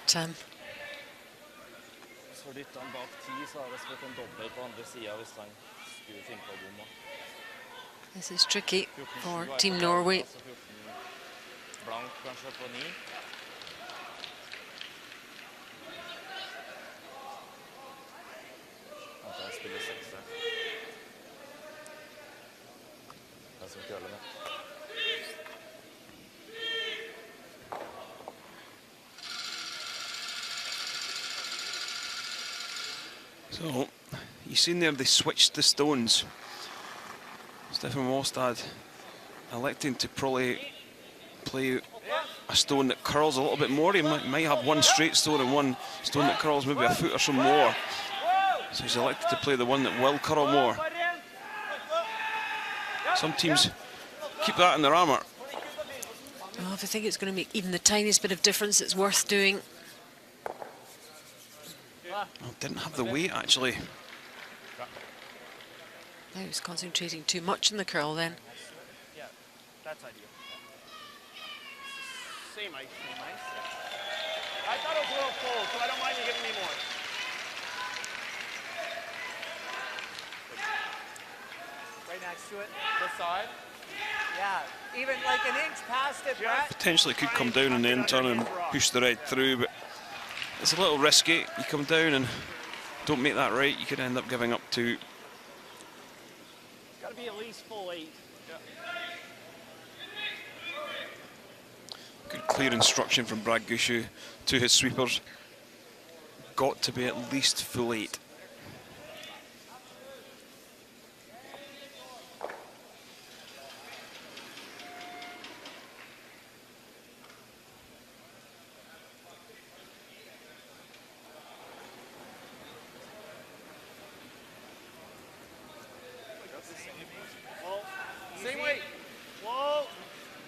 Så dytter han bak 10, så har det spilt en dobbel på andre siden hvis han skulle finne på bomma. this is tricky 14-7 for er Team på Norway. altså 14 blank kanskje på 9. Kanskje han spiller 6 der. Det er som køler med. So, you've seen there they switched the stones. Stefan Wallstad electing to probably play a stone that curls a little bit more. He might have one straight stone and one stone that curls maybe a foot or so more. So he's elected to play the one that will curl more. Some teams keep that in their armour. Well, if I think it's going to make even the tiniest bit of difference, it's worth doing. Oh, didn't have the weight actually. I was concentrating too much on the curl then. yeah, that's ideal. Same ice, same ice. I thought it was a little full, so I don't mind you giving me more. Right next to it. This side. Yeah, even like an inch past it, Brett. Potentially could come down and then turn and push the red through, but it's a little risky. You come down and don't make that right, you could end up giving up to. Got to be at least full 8. Good clear instruction from Brad Gushue to his sweepers. Got to be at least full 8. Same weight. Whoa.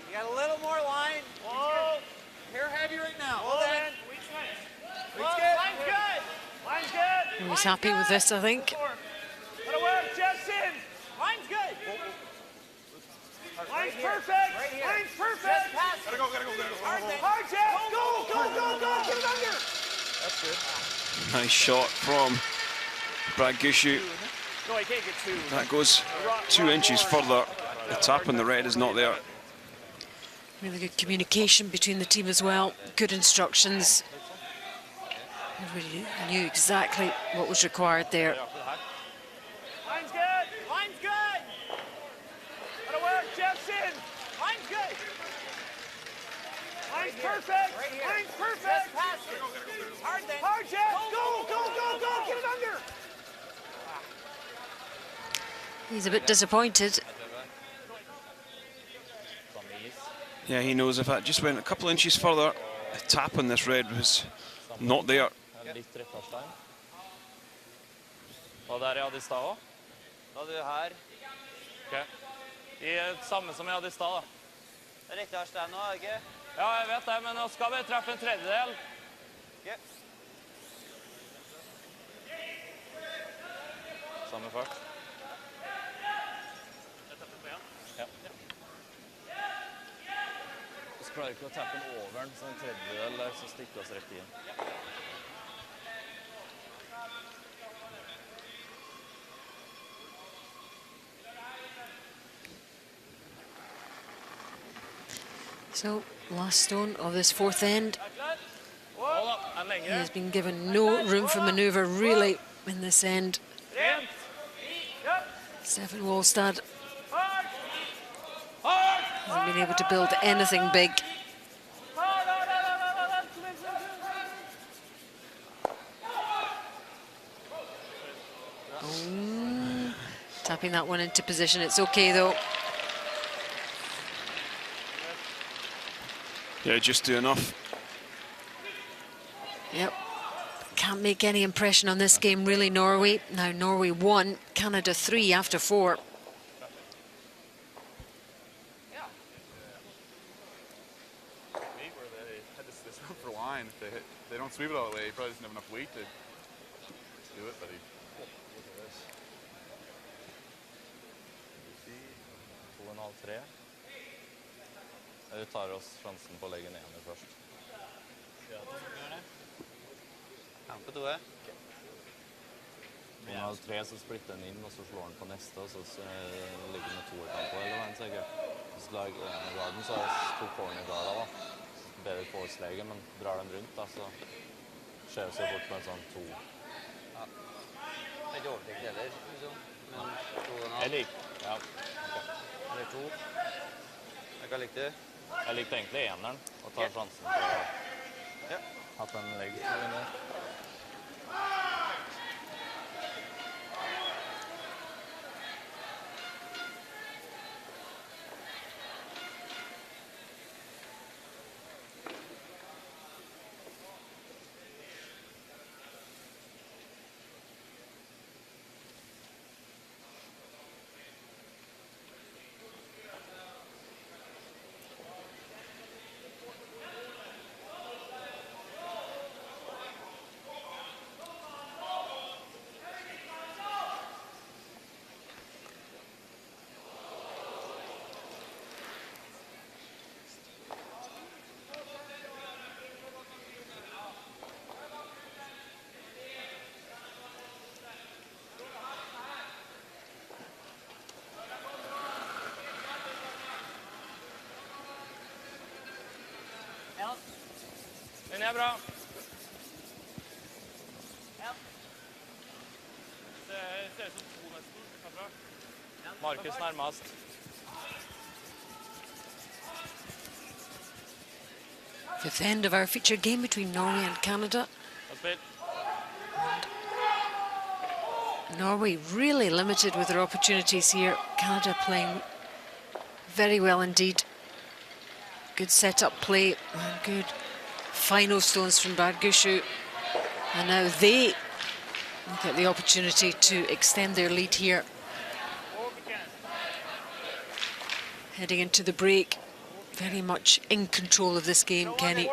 You got a little more line. Whoa. Hair heavy right now. Whoa, Hold man. it. Whoa, line's good. Line's good. He's happy with this, I think. Let it work, Justin. Line's good. Line's here. perfect. Right here. Line's Just perfect. pass it. Gotta go. Hard then. Hard, Jeff. Go, go, go, go. Get it under. That's good. Nice shot from Brad Gushue. No, I can't get 2. That goes 2 inches further. The tap on the red is not there. Really good communication between the team as well. Good instructions. Everybody knew exactly what was required there. Line's good. Line's good. Let it work, Jeffson. Line's good. Line's perfect. Right here. Line's perfect. Just pass it. Hard then. Hard, Jeff. Go, go, go, go. Get it under. He's a bit disappointed. Yeah, he knows if that just went a couple inches further, the tap on this red was not there. Litt rettarstein. Og der jeg hadde i stad også. Da er du her. Ok. De samme som jeg hadde i stad da. Det er riktig her stein nå, er det ikke? Ja, jeg vet det, men nå skal vi treffe en tredjedel. Ok. Samme fart. Ja. Så klarer vi ikke å tappe den over den, så en tredjedel der, så stikker oss rett inn. So, last stone of this fourth end. Hold da, en He lenger. has been given no room for manoeuvre, really, in this end. Rent. Yep. Stefan Wallstad Hard. Hard. hasn't been able to build anything big. Hard, hard, hard, hard, hard. Tapping that one into position. It's okay, though. Yeah, just do enough. Yep. Can't make any impression on this game, really, Norway. Now, Norway 1, Canada 3 after 4. where they had this run for line. If they don't sweep it all the way, he probably doesn't have enough weight to do it, but he... Look at this. 2,5-3. Vi tar oss sjansen på å legge ned først. Kamp på 2. 2,5-3, så splitter den inn, og så slår den på neste, og så ligger den med 2-kamp på, eller hva enn sikkert. Hvis du lager garden, så er det 2 corner-garder da. Bedre forholdslegge, men drar dem rundt da, så skjer det så bort med en sånn 2. Ja. Det er ikke overtenkt heller, liksom. Men 2,5. Jeg liker, ja. Eller 2. Hva likte du? Jeg likte egentlig eneren, og tar sjansen på at den legger under. Den er bra. Det ser ut som 2 nesten. Det er bra. Markus nærmest. Fifth end of our featured game between Norway and Canada. Norway really limited with their opportunities here. Canada playing very well indeed. Good set-up play and good final stones from Brad Gushue. And now they get the opportunity to extend their lead here. Heading into the break, very much in control of this game, Kenny.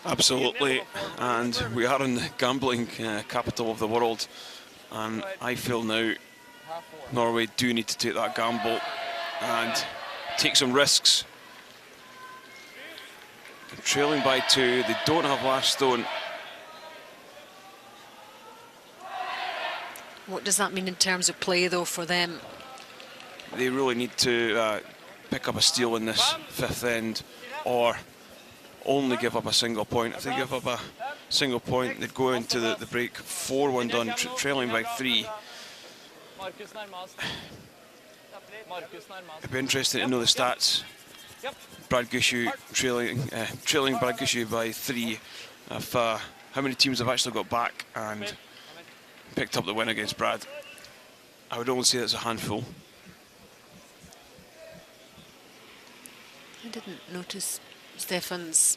Absolutely, and we are in the gambling capital of the world, and I feel now Norway do need to take that gamble and take some risks. They're trailing by 2, they don't have last stone. What does that mean in terms of play though for them? They really need to pick up a steal in this fifth end, or only give up a single point. If they give up a single point, they'd go into the break 4-1 done, trailing by 3. It'd be interesting to know the stats. Brad Gushue trailing Brad Gushue by 3. If how many teams have actually got back and picked up the win against Brad? I would only say it's a handful. I didn't notice Stefan's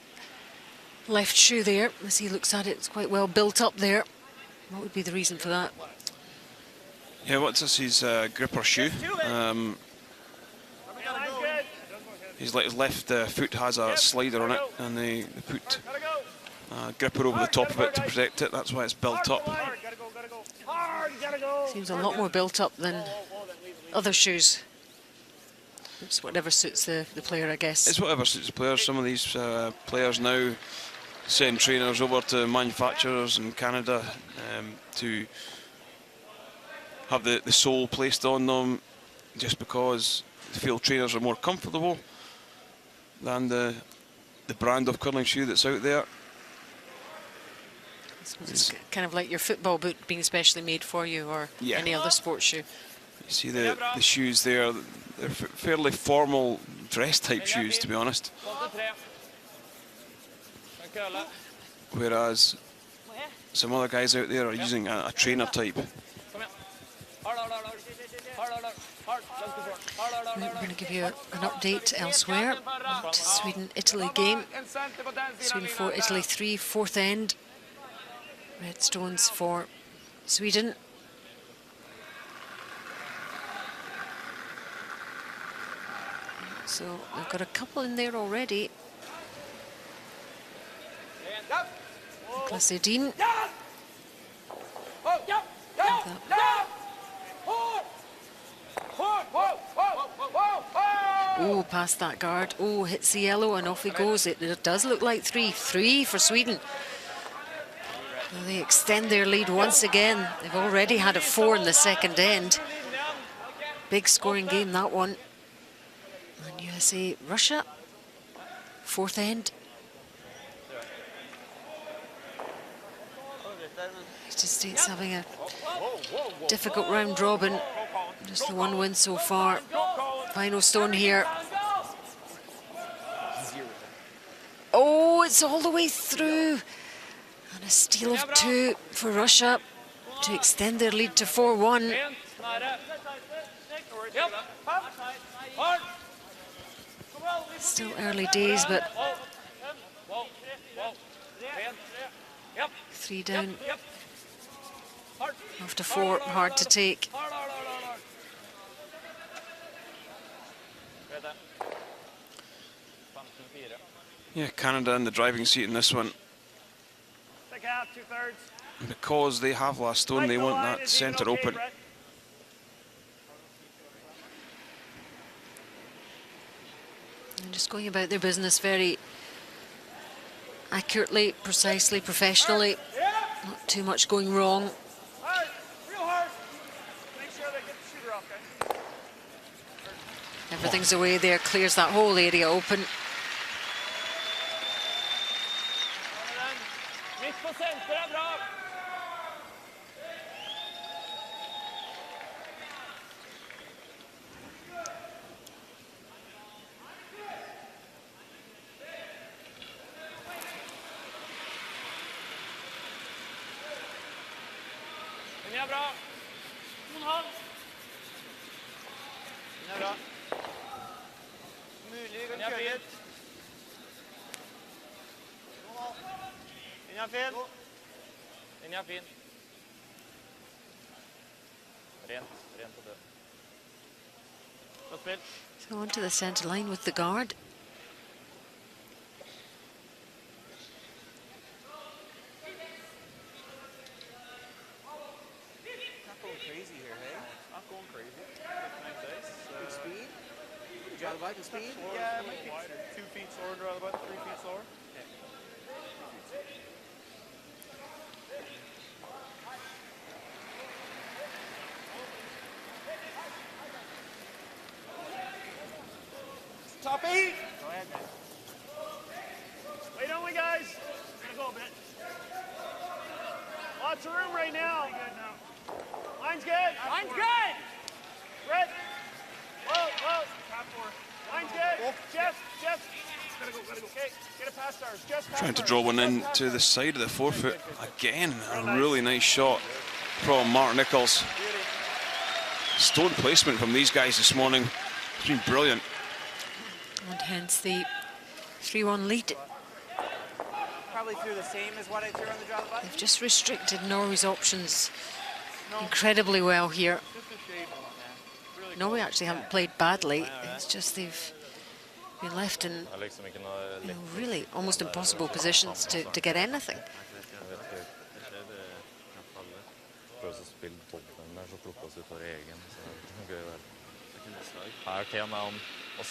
left shoe there. As he looks at it, it's quite well built up there. What would be the reason for that? Yeah, what's this? His gripper shoe. His left foot has a slider on it, and they put a gripper over the top of it to protect it. That's why it's built up. Seems a lot more built up than other shoes. It's whatever suits the player, I guess. It's whatever suits the players. Some of these players now send trainers over to manufacturers in Canada to have the sole placed on them, just because they feel trainers are more comfortable than the brand of curling shoe that's out there. It's kind of like your football boot being specially made for you, or any other sports shoe. You see the shoes there, they're fairly formal dress type shoes, to be honest. Whereas some other guys out there are using a trainer type. We're going to give you an update elsewhere. Sweden-Italy game. Sweden 4, Italy 3, fourth end. Red stones for Sweden. So we've got a couple in there already. Nicholas Edin. Oh, past that guard. Oh, hits the yellow and off he goes. It does look like 3-3 for Sweden. Well, they extend their lead once again. They've already had a 4 in the second end. Big scoring game, that one. And USA, Russia, fourth end. United States having a difficult round robin. Just the one win so far. Final stone here. Oh, it's all the way through. And a steal of 2 for Russia to extend their lead to 4-1. Still early days, but 3 down after 4, hard to take. Yeah, Canada in the driving seat in this one. Because they have last stone, they want that centre open. And just going about their business very accurately, precisely, professionally. Not too much going wrong. Everything's away there, clears that whole area open. So onto the centre line with the guard. Not going crazy here, hey? Not going crazy. Nice ice. Good speed. Draw the bike with speed. Yeah, it might be 2 feet slower, draw the button, 3 feet slower. Top 8. Go ahead, man. Wait only, guys. Gonna go a bit. Lots of room right now. Line's good. Line's good. Brett. Whoa. Top 4. Line's good. Jeff. Gotta go. Okay, get it past ours. Just Trying to draw one in to the side of the forefoot. Again, a really nice shot from Mark Nichols. Stone placement from these guys this morning. It's been brilliant. And hence the 3-1 lead. Probably threw the same as what I threw on the draw the button. They've just restricted Norway's options incredibly well here. Norway actually haven't played badly. It's just they've been left in really almost impossible positions to get anything. Her tema om å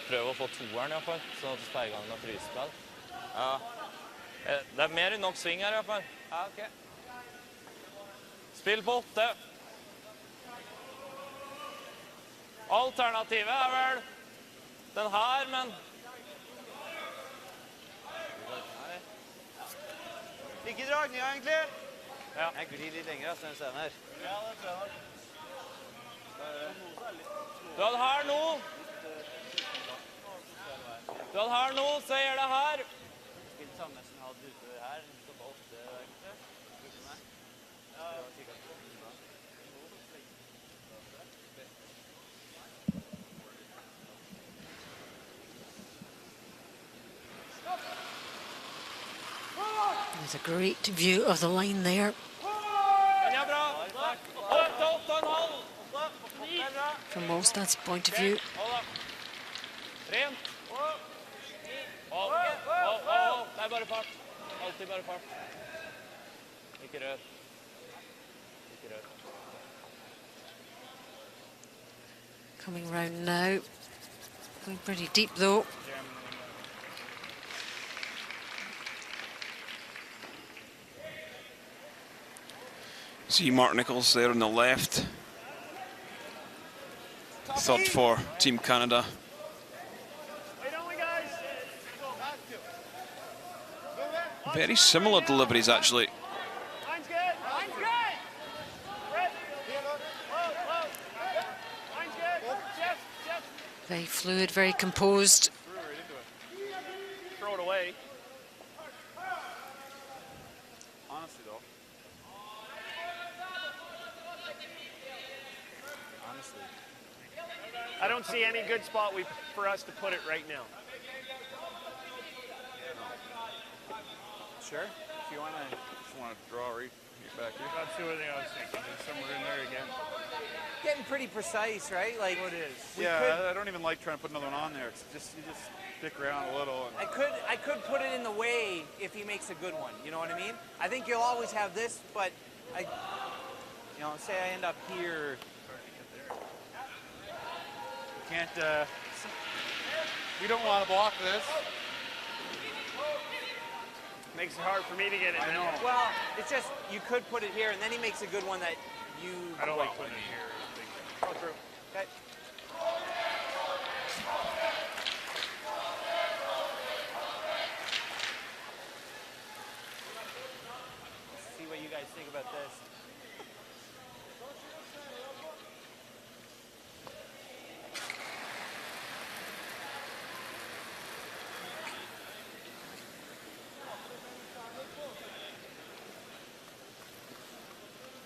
prøve å få toeren I hvert fall, sånn at du får I gang med frysespill. Ja. Det mer enn nok sving her I hvert fall. Ja, ok. Spill på 8. Alternativet vel den her, men... Ikke dragning, egentlig. Ja. Jeg glir litt lenger, altså, den scenen her. Ja, det tror jeg. Du hadde her nå. Du hadde her nå, så gjør det her. Spill samme som jeg hadde ute her. Så på 8, egentlig. Ja. There's a great view of the line there. From Molstad's point of view. Det bare fart. Alltid bare fart. Ikke rød. Ikke rød. Coming round now. Going pretty deep though. See Mark Nichols there on the left. Third for Team Canada. Wait only, guys. Very similar deliveries actually. Line's good. Line's good. Red. Low, low. Line's good. Jeff, Jeff. Very fluid, very composed. Throw it away. Honestly, though. Honestly. I don't see any good spot for us to put it right now. Sure. If you want to, just want to draw right back here. That's the only thing I was thinking. There's somewhere in there again. Getting pretty precise, right? Like What is? Yeah, I don't even like trying to put another one on there. It's just you just stick around a little. And I could put it in the way if he makes a good one. You know what I mean? I think you'll always have this, but say I end up here. you can't. We don't want to block this. Makes it hard for me to get it. I know. Well, it's just you could put it here, and then he makes a good one that you. I don't like putting it here. Go through. Okay. Let's see what you guys think about this.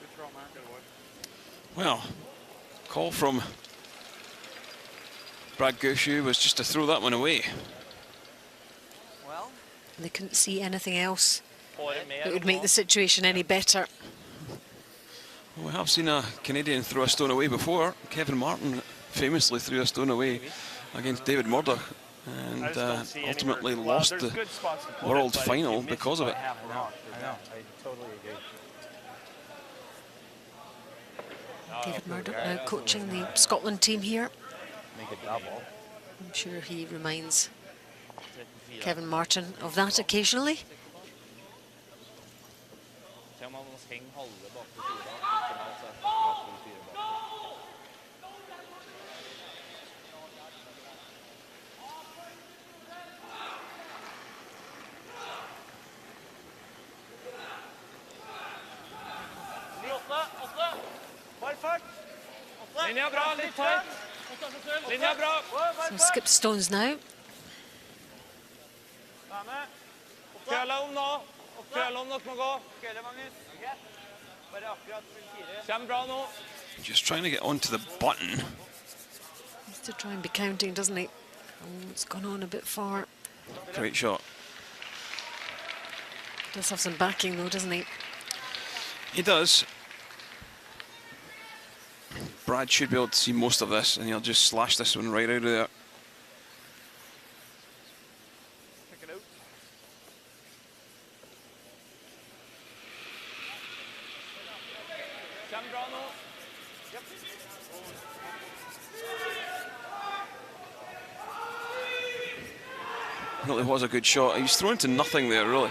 Good throw, Mark. Good one. Well, call from Brad Gushue was just to throw that one away. Well, They couldn't see anything else Får det mer that would nå. make the situation any better. Well, we have seen a Canadian throw a stone away before. Kevin Martin famously threw a stone away against David Murdoch and I just don't see ultimately anywhere. Well, lost there's the good spots to put world it, but if final you miss because of by it. half a lot, I know. I totally agree. David Murdoch now coaching the Scotland team here. Make a double. I'm sure he reminds Kevin Martin of that occasionally. Se om han henger halve bak til siden. Optimalt sett. Bak til fire bak. Linja bra, litt tight. Linja bra. So skip stones now. Køla om nå. Køla om dere må gå. Kjem bra nå. Just trying to get onto the button. Needs to try and be counting, doesn't he? Oh, it's gone on a bit far. Great shot. Does have some backing though, doesn't he? He does. Brad should be able to see most of this, and he'll just slash this one right out of there. Pick it out. Kjem bra nå. Really was a good shot. He was thrown to nothing there, really.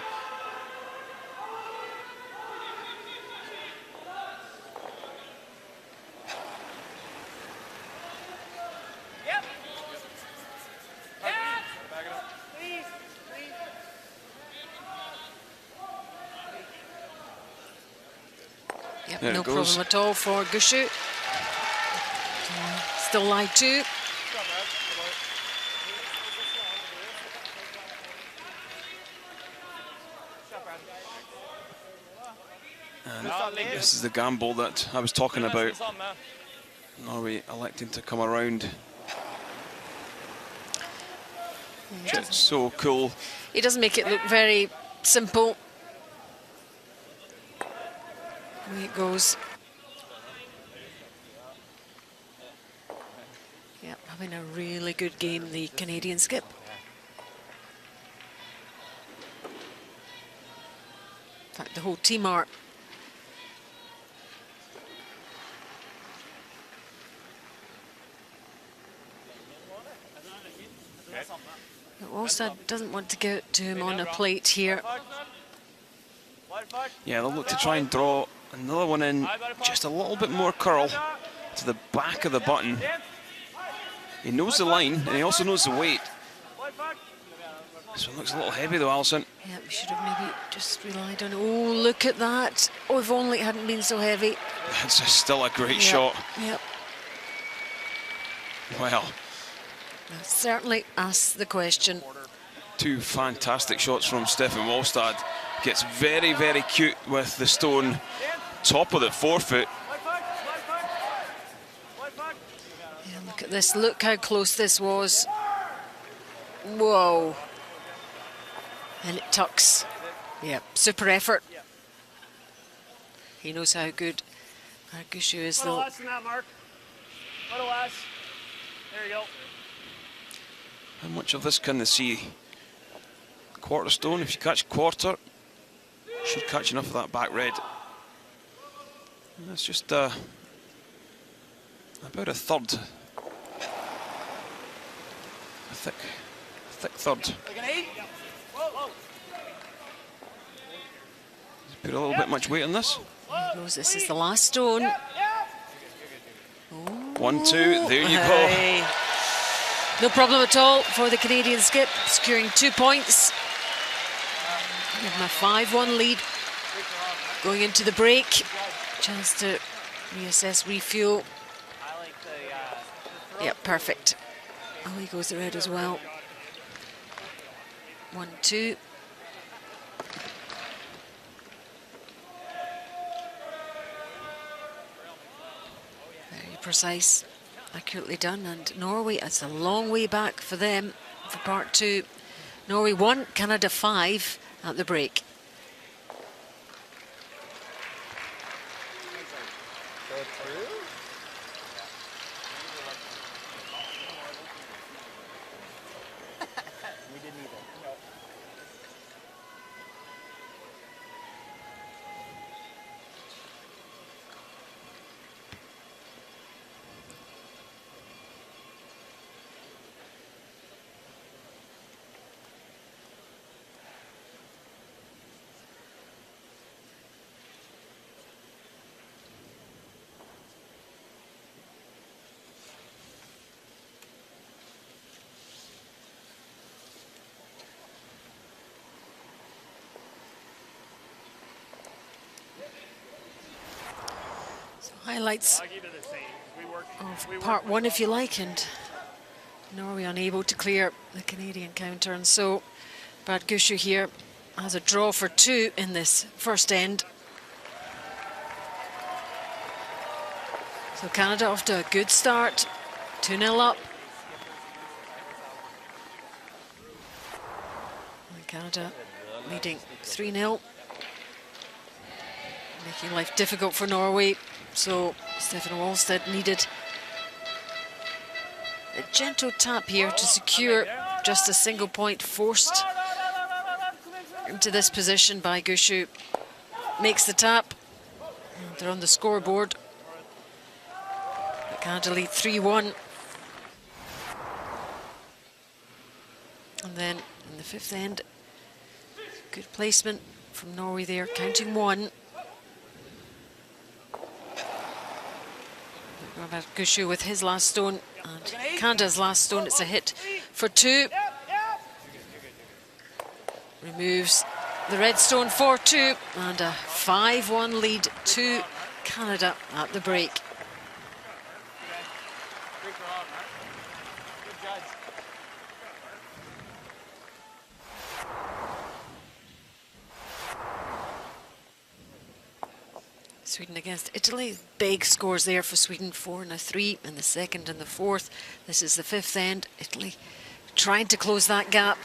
Yep, There no it goes. problem at all for Gushue. Still live two. And this is the gamble that I was talking about. Samme. Norway electing to come around. It's so cool. He doesn't make it look very simple. Away it goes. Yep, having a really good game, the Canadian skip. In fact, the whole team are Wallstad doesn't want to get to him on a plate here. Yeah, they'll look to try and draw another one in, just a little bit more curl to the back of the button. He knows the line and he also knows the weight. This one looks a little heavy though, Alison. Yeah, we should have maybe just relied on it. Oh, look at that. Oh, if only it hadn't been so heavy. It's still a great shot. Yep. Well, That certainly asks the question. two fantastic shots from Stefan Wallstad. Gets very, very cute with the stone top of the forefoot. Yeah, look at this. Look how close this was. Whoa. And it tucks. Yeah, super effort. He knows how good Bargushou is, A little though. less than that, Mark. A little less. There you go. How much of this can they see? Quarter stone, if you catch quarter, should catch enough of that back red. And that's just about a third. A thick third. Like an 8? Whoa. Put a little bit much weight on this. There he goes. This is the last stone. 1, 2, there you go. Hey. No problem at all for the Canadian skip, securing 2 points. Give him a 5-1 lead. Going into the break. Chance to reassess, refuel. I like the Yep, perfect. Oh, he goes the red as well. 1, 2. Very precise, accurately done. And Norway, it's a long way back for them for part 2. Norway 1, Canada 5 at the break. We didn't either. Highlights I'll keep it the same. of part 1, if you like, and Norway unable to clear the Canadian counter, and so Bargushou here has a draw for 2 in this first end. So Canada off to a good start, 2-0 up. And Canada leading 3-0, making life difficult for Norway. So Stefan Wallstad needed a gentle tap here to secure just a single point, forced into this position by Gushue. Makes the tap. They're on the scoreboard. Canada lead 3-1. And then in the fifth end, good placement from Norway there, counting 1. Gushue with his last stone, and Canada's last stone. It's a hit for 2. Removes the red stone for 2, and a 5-1 lead to Canada at the break. Sweden against Italy. Big scores there for Sweden, 4 and a 3 in the second and the fourth. This is the fifth end. Italy trying to close that gap.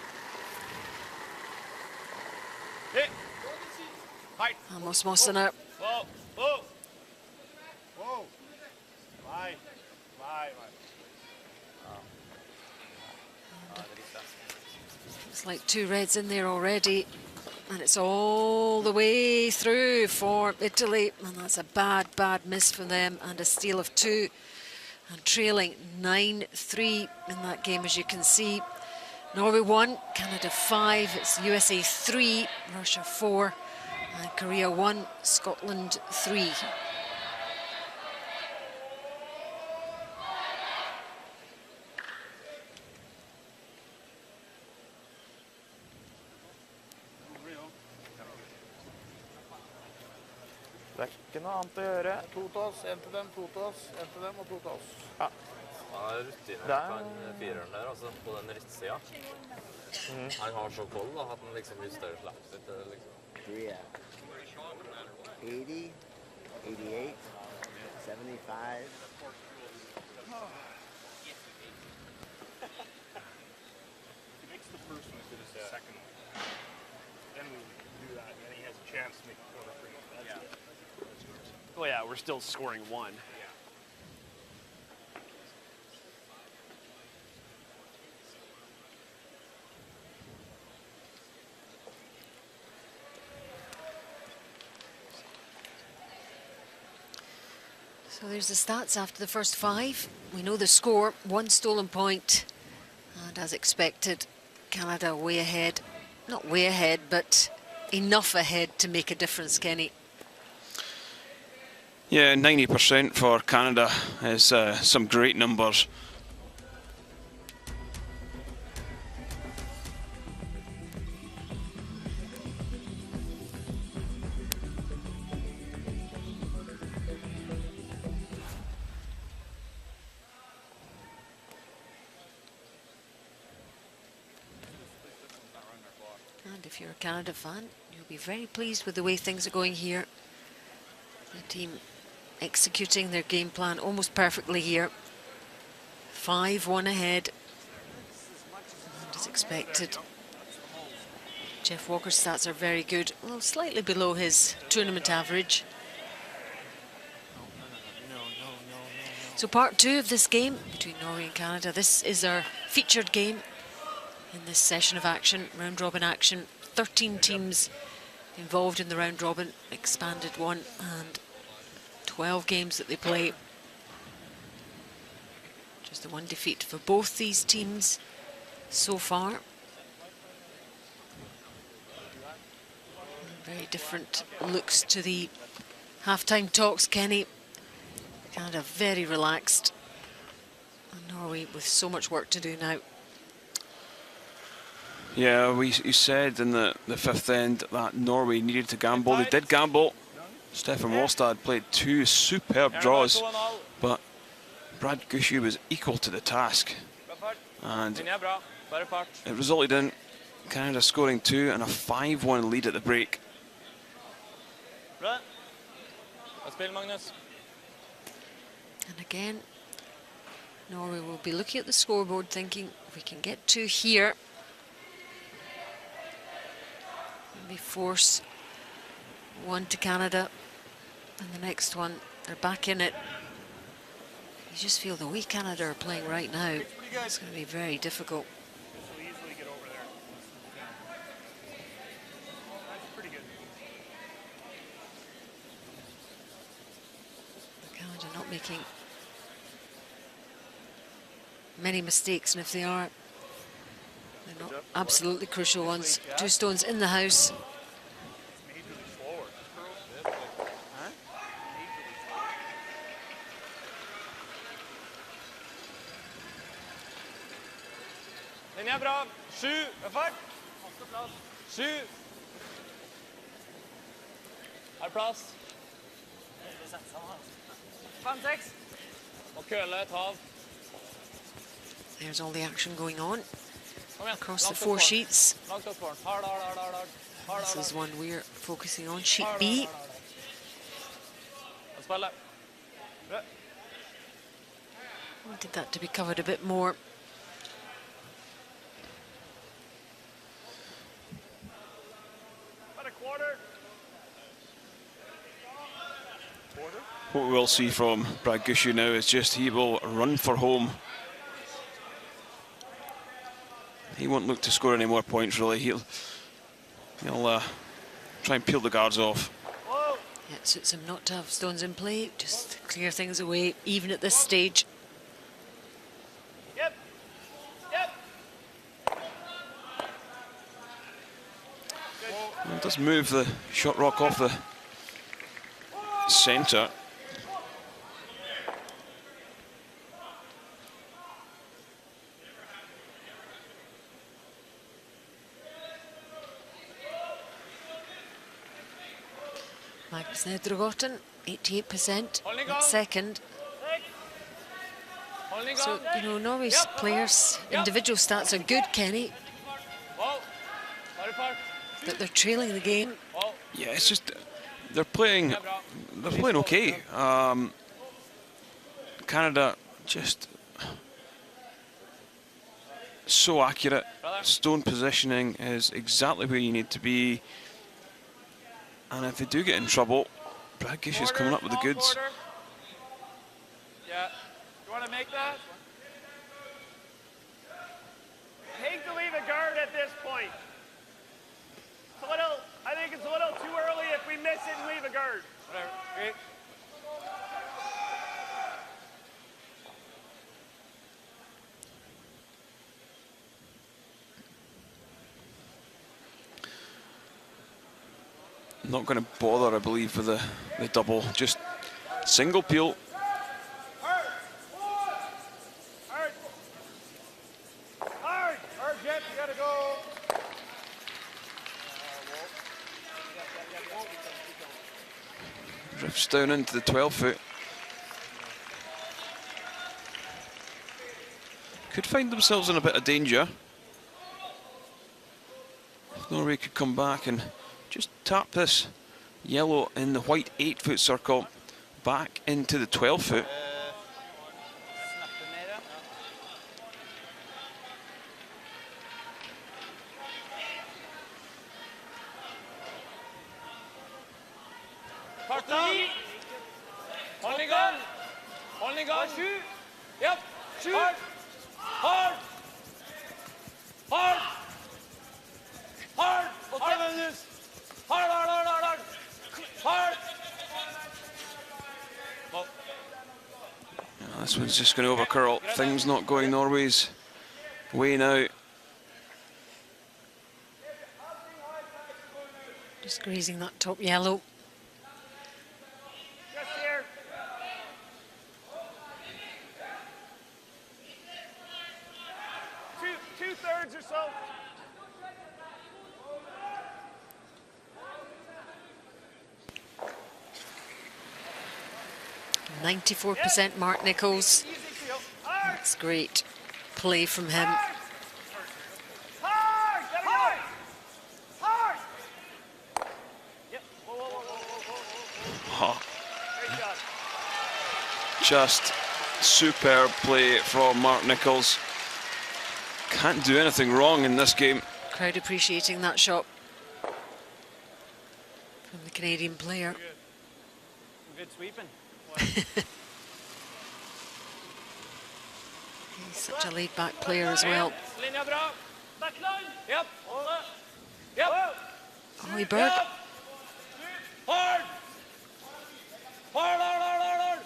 Almost Mossena. Whoa, whoa. Whoa. Bye. Bye. It's like 2 reds in there already. And it's all the way through for Italy. And that's a bad, bad miss for them. And a steal of 2. And trailing 9-3 in that game, as you can see. Norway 1, Canada 5, it's USA 3, Russia 4, and Korea 1, Scotland 3. Det er ikke noe annet å gjøre. To til oss, en til dem, to til oss, en til dem og to til oss. Ja. Han er rutinert på den fireren der, altså på den rettsida. Han har så koll da, at han liksom justerer slapp sitt. Liksom. Korea. 80, 88, 75. He makes the first one to the second one. Then we do that, and then he has a chance to make a corner for you. That's it. Well, yeah, we're still scoring one. So there's the stats after the first 5. We know the score, 1 stolen point, and as expected, Canada way ahead. Not way ahead, but enough ahead to make a difference, Kenny. Yeah, 90% for Canada is some great numbers. And if you're a Canada fan, you'll be very pleased with the way things are going here. The team executing their game plan almost perfectly here. 5-1 ahead, and as expected. Jeff Walker's stats are very good, well, slightly below his tournament average. So part 2 of this game between Norway and Canada. This is our featured game in this session of action, round robin action. 13 teams involved in the round robin, expanded one, and 12 games that they play. Just the one defeat for both these teams so far. Very different looks to the halftime talks, Kenny. Canada very relaxed, and Norway with so much work to do now. Yeah, you said in the fifth end that Norway needed to gamble. They did gamble. Stefan Wallstad played 2 superb draws, but Brad Gushue was equal to the task. And it resulted in Canada scoring 2 and a 5-1 lead at the break. And again, Norway will be looking at the scoreboard thinking, if we can get 2 here, maybe force 1 to Canada, and the next one, they're back in it. You just feel the way Canada are playing right now, it's going to be very difficult. This will easily get over there. That's pretty good. Canada not making many mistakes, and if they are, they're not absolutely crucial ones. 2 stones in the house. Den er bra. 7. Fart. 7. Er det plass? 5-6. Og køle et hav. There's all the action going on across the 4 sheets. This is one we're focusing on, sheet B. Wanted that to be covered a bit more. What we'll see from Brad Gushue now is just he will run for home. He won't look to score any more points, really. He'll try and peel the guards off. Yeah, it suits him not to have stones in play, just clear things away, even at this stage. Yep. It does move the shot rock off the centre. Magnus Nedregotten, 88% at second. So, you know, Norway's players' individual stats are good, Kenny. That they're trailing the game. Yeah, it's just they're playing okay. Canada just so accurate. Stone positioning is exactly where you need to be. And if they do get in trouble, Brad Gish is coming up with the goods. Yeah. You want to make that? Hate to leave a guard at this point. It's a little, I think it's a little too early if we miss it and leave a guard. Whatever. Great. Not going to bother, I believe, with the double. Just single peel. Hard, Jet, you gotta go. Drifts down into the 12-foot. Could find themselves in a bit of danger. Norway could come back and just tap this yellow in the white 8-foot circle back into the 12-foot. Holding on. Holding on. Shoot. Yep. Shoot. Hard. Hard. Hard. Hard. Hard on this. Hard, hard, hard, hard, hard. Hard. Oh. Yeah, this one's just going to overcurl. Things not going Norway's way now. Just grazing that top yellow. Just here. Two-thirds or so. %94% Mark Nichols. That's great play from him. Hard! Hard! Hard! Yep. Whoa, whoa, whoa, whoa, whoa, whoa. Oh, Great job. just superb play from Mark Nichols. Can't do anything wrong in this game. Crowd appreciating that shot from the Canadian player. Good sweeping. He's such a laid-back player as well. Linja bra. Backline. Yep. Yep. Ollie Bird. Yep. Hard. Hard, hard, hard, hard, hard.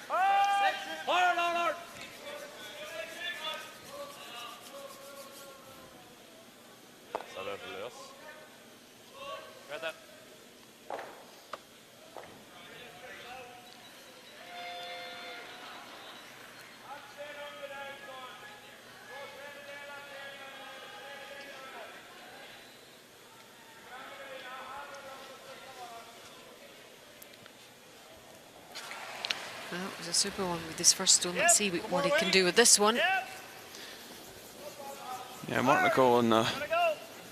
Hard, hard, hard, hard. Så er det for løs. Got that. Well, it was a super one with this first stone. Let's see what he can do with this one. Yeah, Mark Nicol and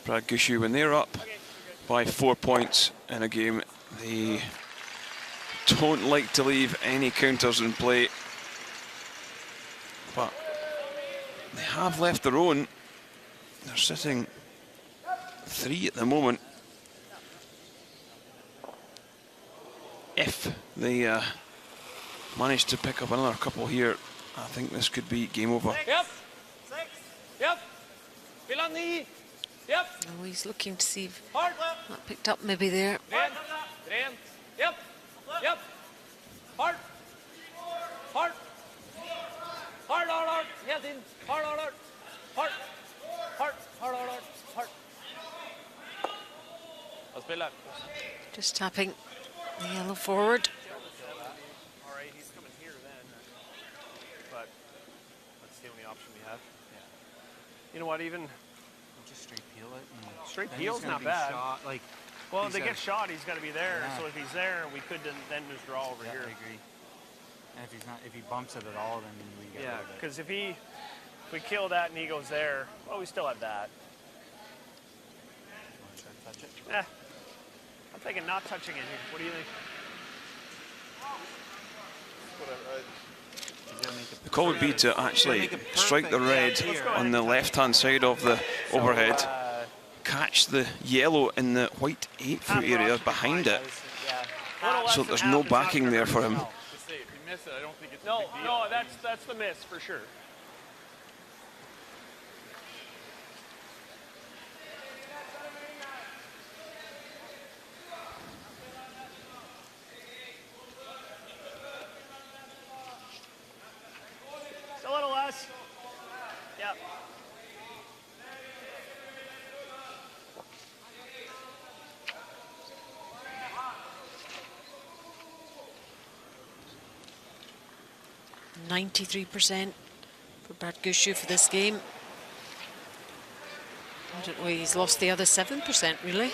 Brad Gushue, when they're up by 4 points in a game, they don't like to leave any counters in play. But they have left their own. They're sitting 3 at the moment. If they manage to pick up another couple here, I think this could be game over. Yep. Yep. Vill ha 9. Yep. Oh, he's looking to see if Hard. that picked up maybe there. Rent. Rent. Yep. Yep. Hard. Hard. Hard, hard, hard. Helt in. Hard, hard, hard. Hard. Hard, hard, hard, hard. Hard. Spill her. Just tapping the yellow forward. All right, he's coming here then. But that's the only option we have. You know what, even Just straight peel it. And straight then peel's he's gonna not be bad. Shot. Like, Well, if he's they gotta- get shot, he's got to be there. Yeah. So if he's there, we could then just draw over yeah, here. I agree. And if he bumps it at all, then we get Yeah, rid of it. because if we kill that and he goes there, well, we still have that. Wanna try to touch it? Eh, I'm thinking not touching it here. What do you think? He's gonna make it The call would be to actually make it strike the red perfect here. on the left-hand side of the overhead, So, catch the yellow in the white 8-foot area behind it, Yeah. little less so than there's half no is not backing gonna there hurt for him. himself. Just say, if you miss it, I don't think it's a No, big deal. no, that's the miss for sure. Just a little less. Yep. %93 for Brad Gushue for this game. I don't know, he's lost the other 7% really.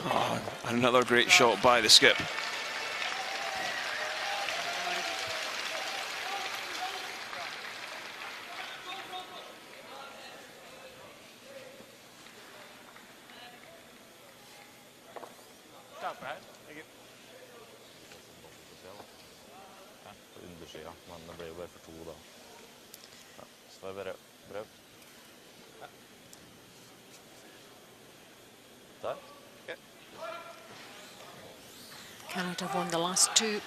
Oh, another great shot by the skip. Stop, Brad. Thank you. Ja, på undersida, men det ble jo bare for 2 da. Ja, så får jeg bare prøve. Ja. Der. Canada have won the last 2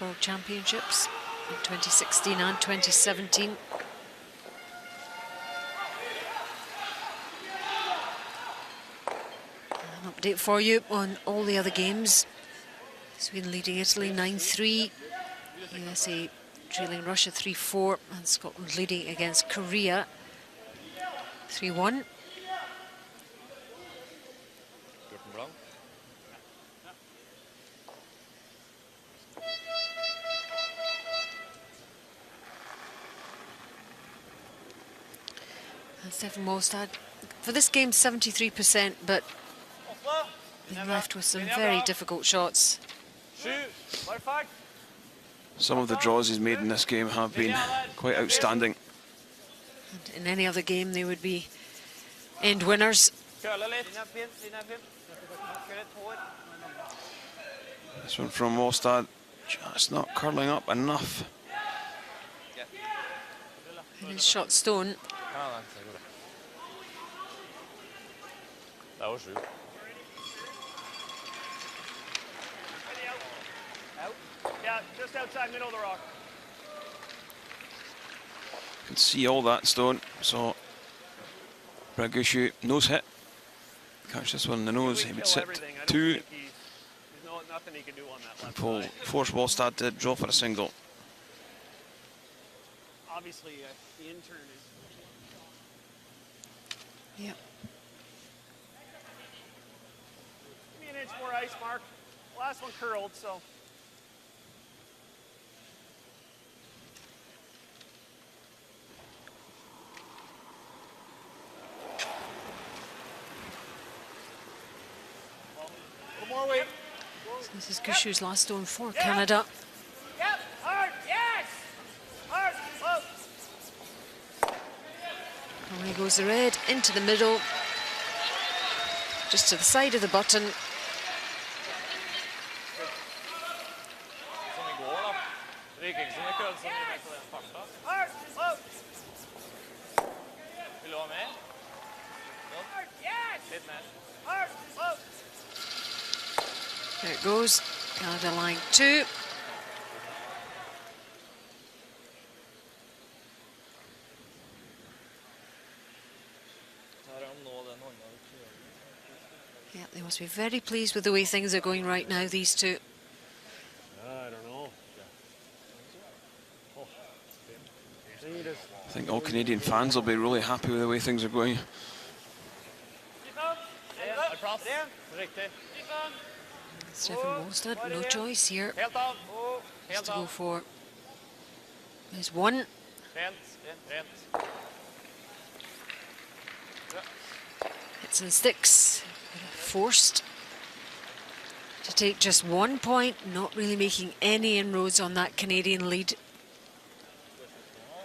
World Championships in 2016 and 2017. An update for you on all the other games. Sweden leading Italy 9-3, USA trailing Russia 3-4, and Scotland leading against Korea 3-1. Bjørten Blank. And Stefan Molstad, for this game 73%, but Oslo. been left with some very difficult shots. 7. Perfect. Some of the draws he's made in this game have been quite outstanding. And in any other game, they would be end winners. Køle litt. This one from Molstad, just not curling up enough. And his shot stone. Ja, nei, så går det. Det var 7. Yeah, just outside middle of the rock. You can see all that stone, so Brad Gushue, nose hit. Catch this one in the nose, he would Kill sit everything. I don't 2, think there's nothing he can do on that left pull, side. force Molstad to draw for a single. Obviously, the intern is. Yeah. Give me an inch more ice, Mark. Last one curled, so. A little more weight. So this is Gushue's last stone for Canada. Yep. Hard. Yes. Hard. Whoa. Away goes the red into the middle, just to the side of the button. Som i går, da. Det gikk ikke så mye køl som vi vet på den farta. Hard. Whoa. Vil du ha mer? Hard. Yes. Litt mer. Hard. Whoa. There it goes. Canada line 2. Yeah, they must be very pleased with the way things are going right now, these two. I don't know. I think all Canadian fans will be really happy with the way things are going. Stefan Molstad, no choice here. Has to go for his one. Hits and sticks. Forced to take just 1 point, not really making any inroads on that Canadian lead.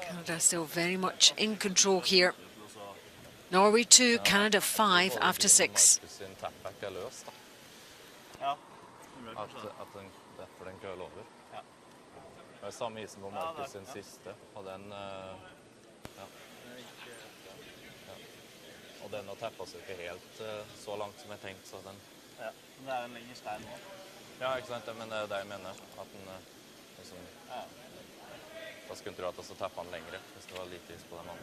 Canada still very much in control here. Norway 2, Canada 5 after 6. Derfor den køler over. Det er samme isen på Marcus sin siste, og den og den har teppet seg ikke helt så langt som jeg tenkte, så den... Ja, det er en lengre stein nå. Ja, ikke sant, men det er det jeg mener, at den liksom... Da skulle jeg tro at jeg så teppet den lengre, hvis det var lite is på den andre.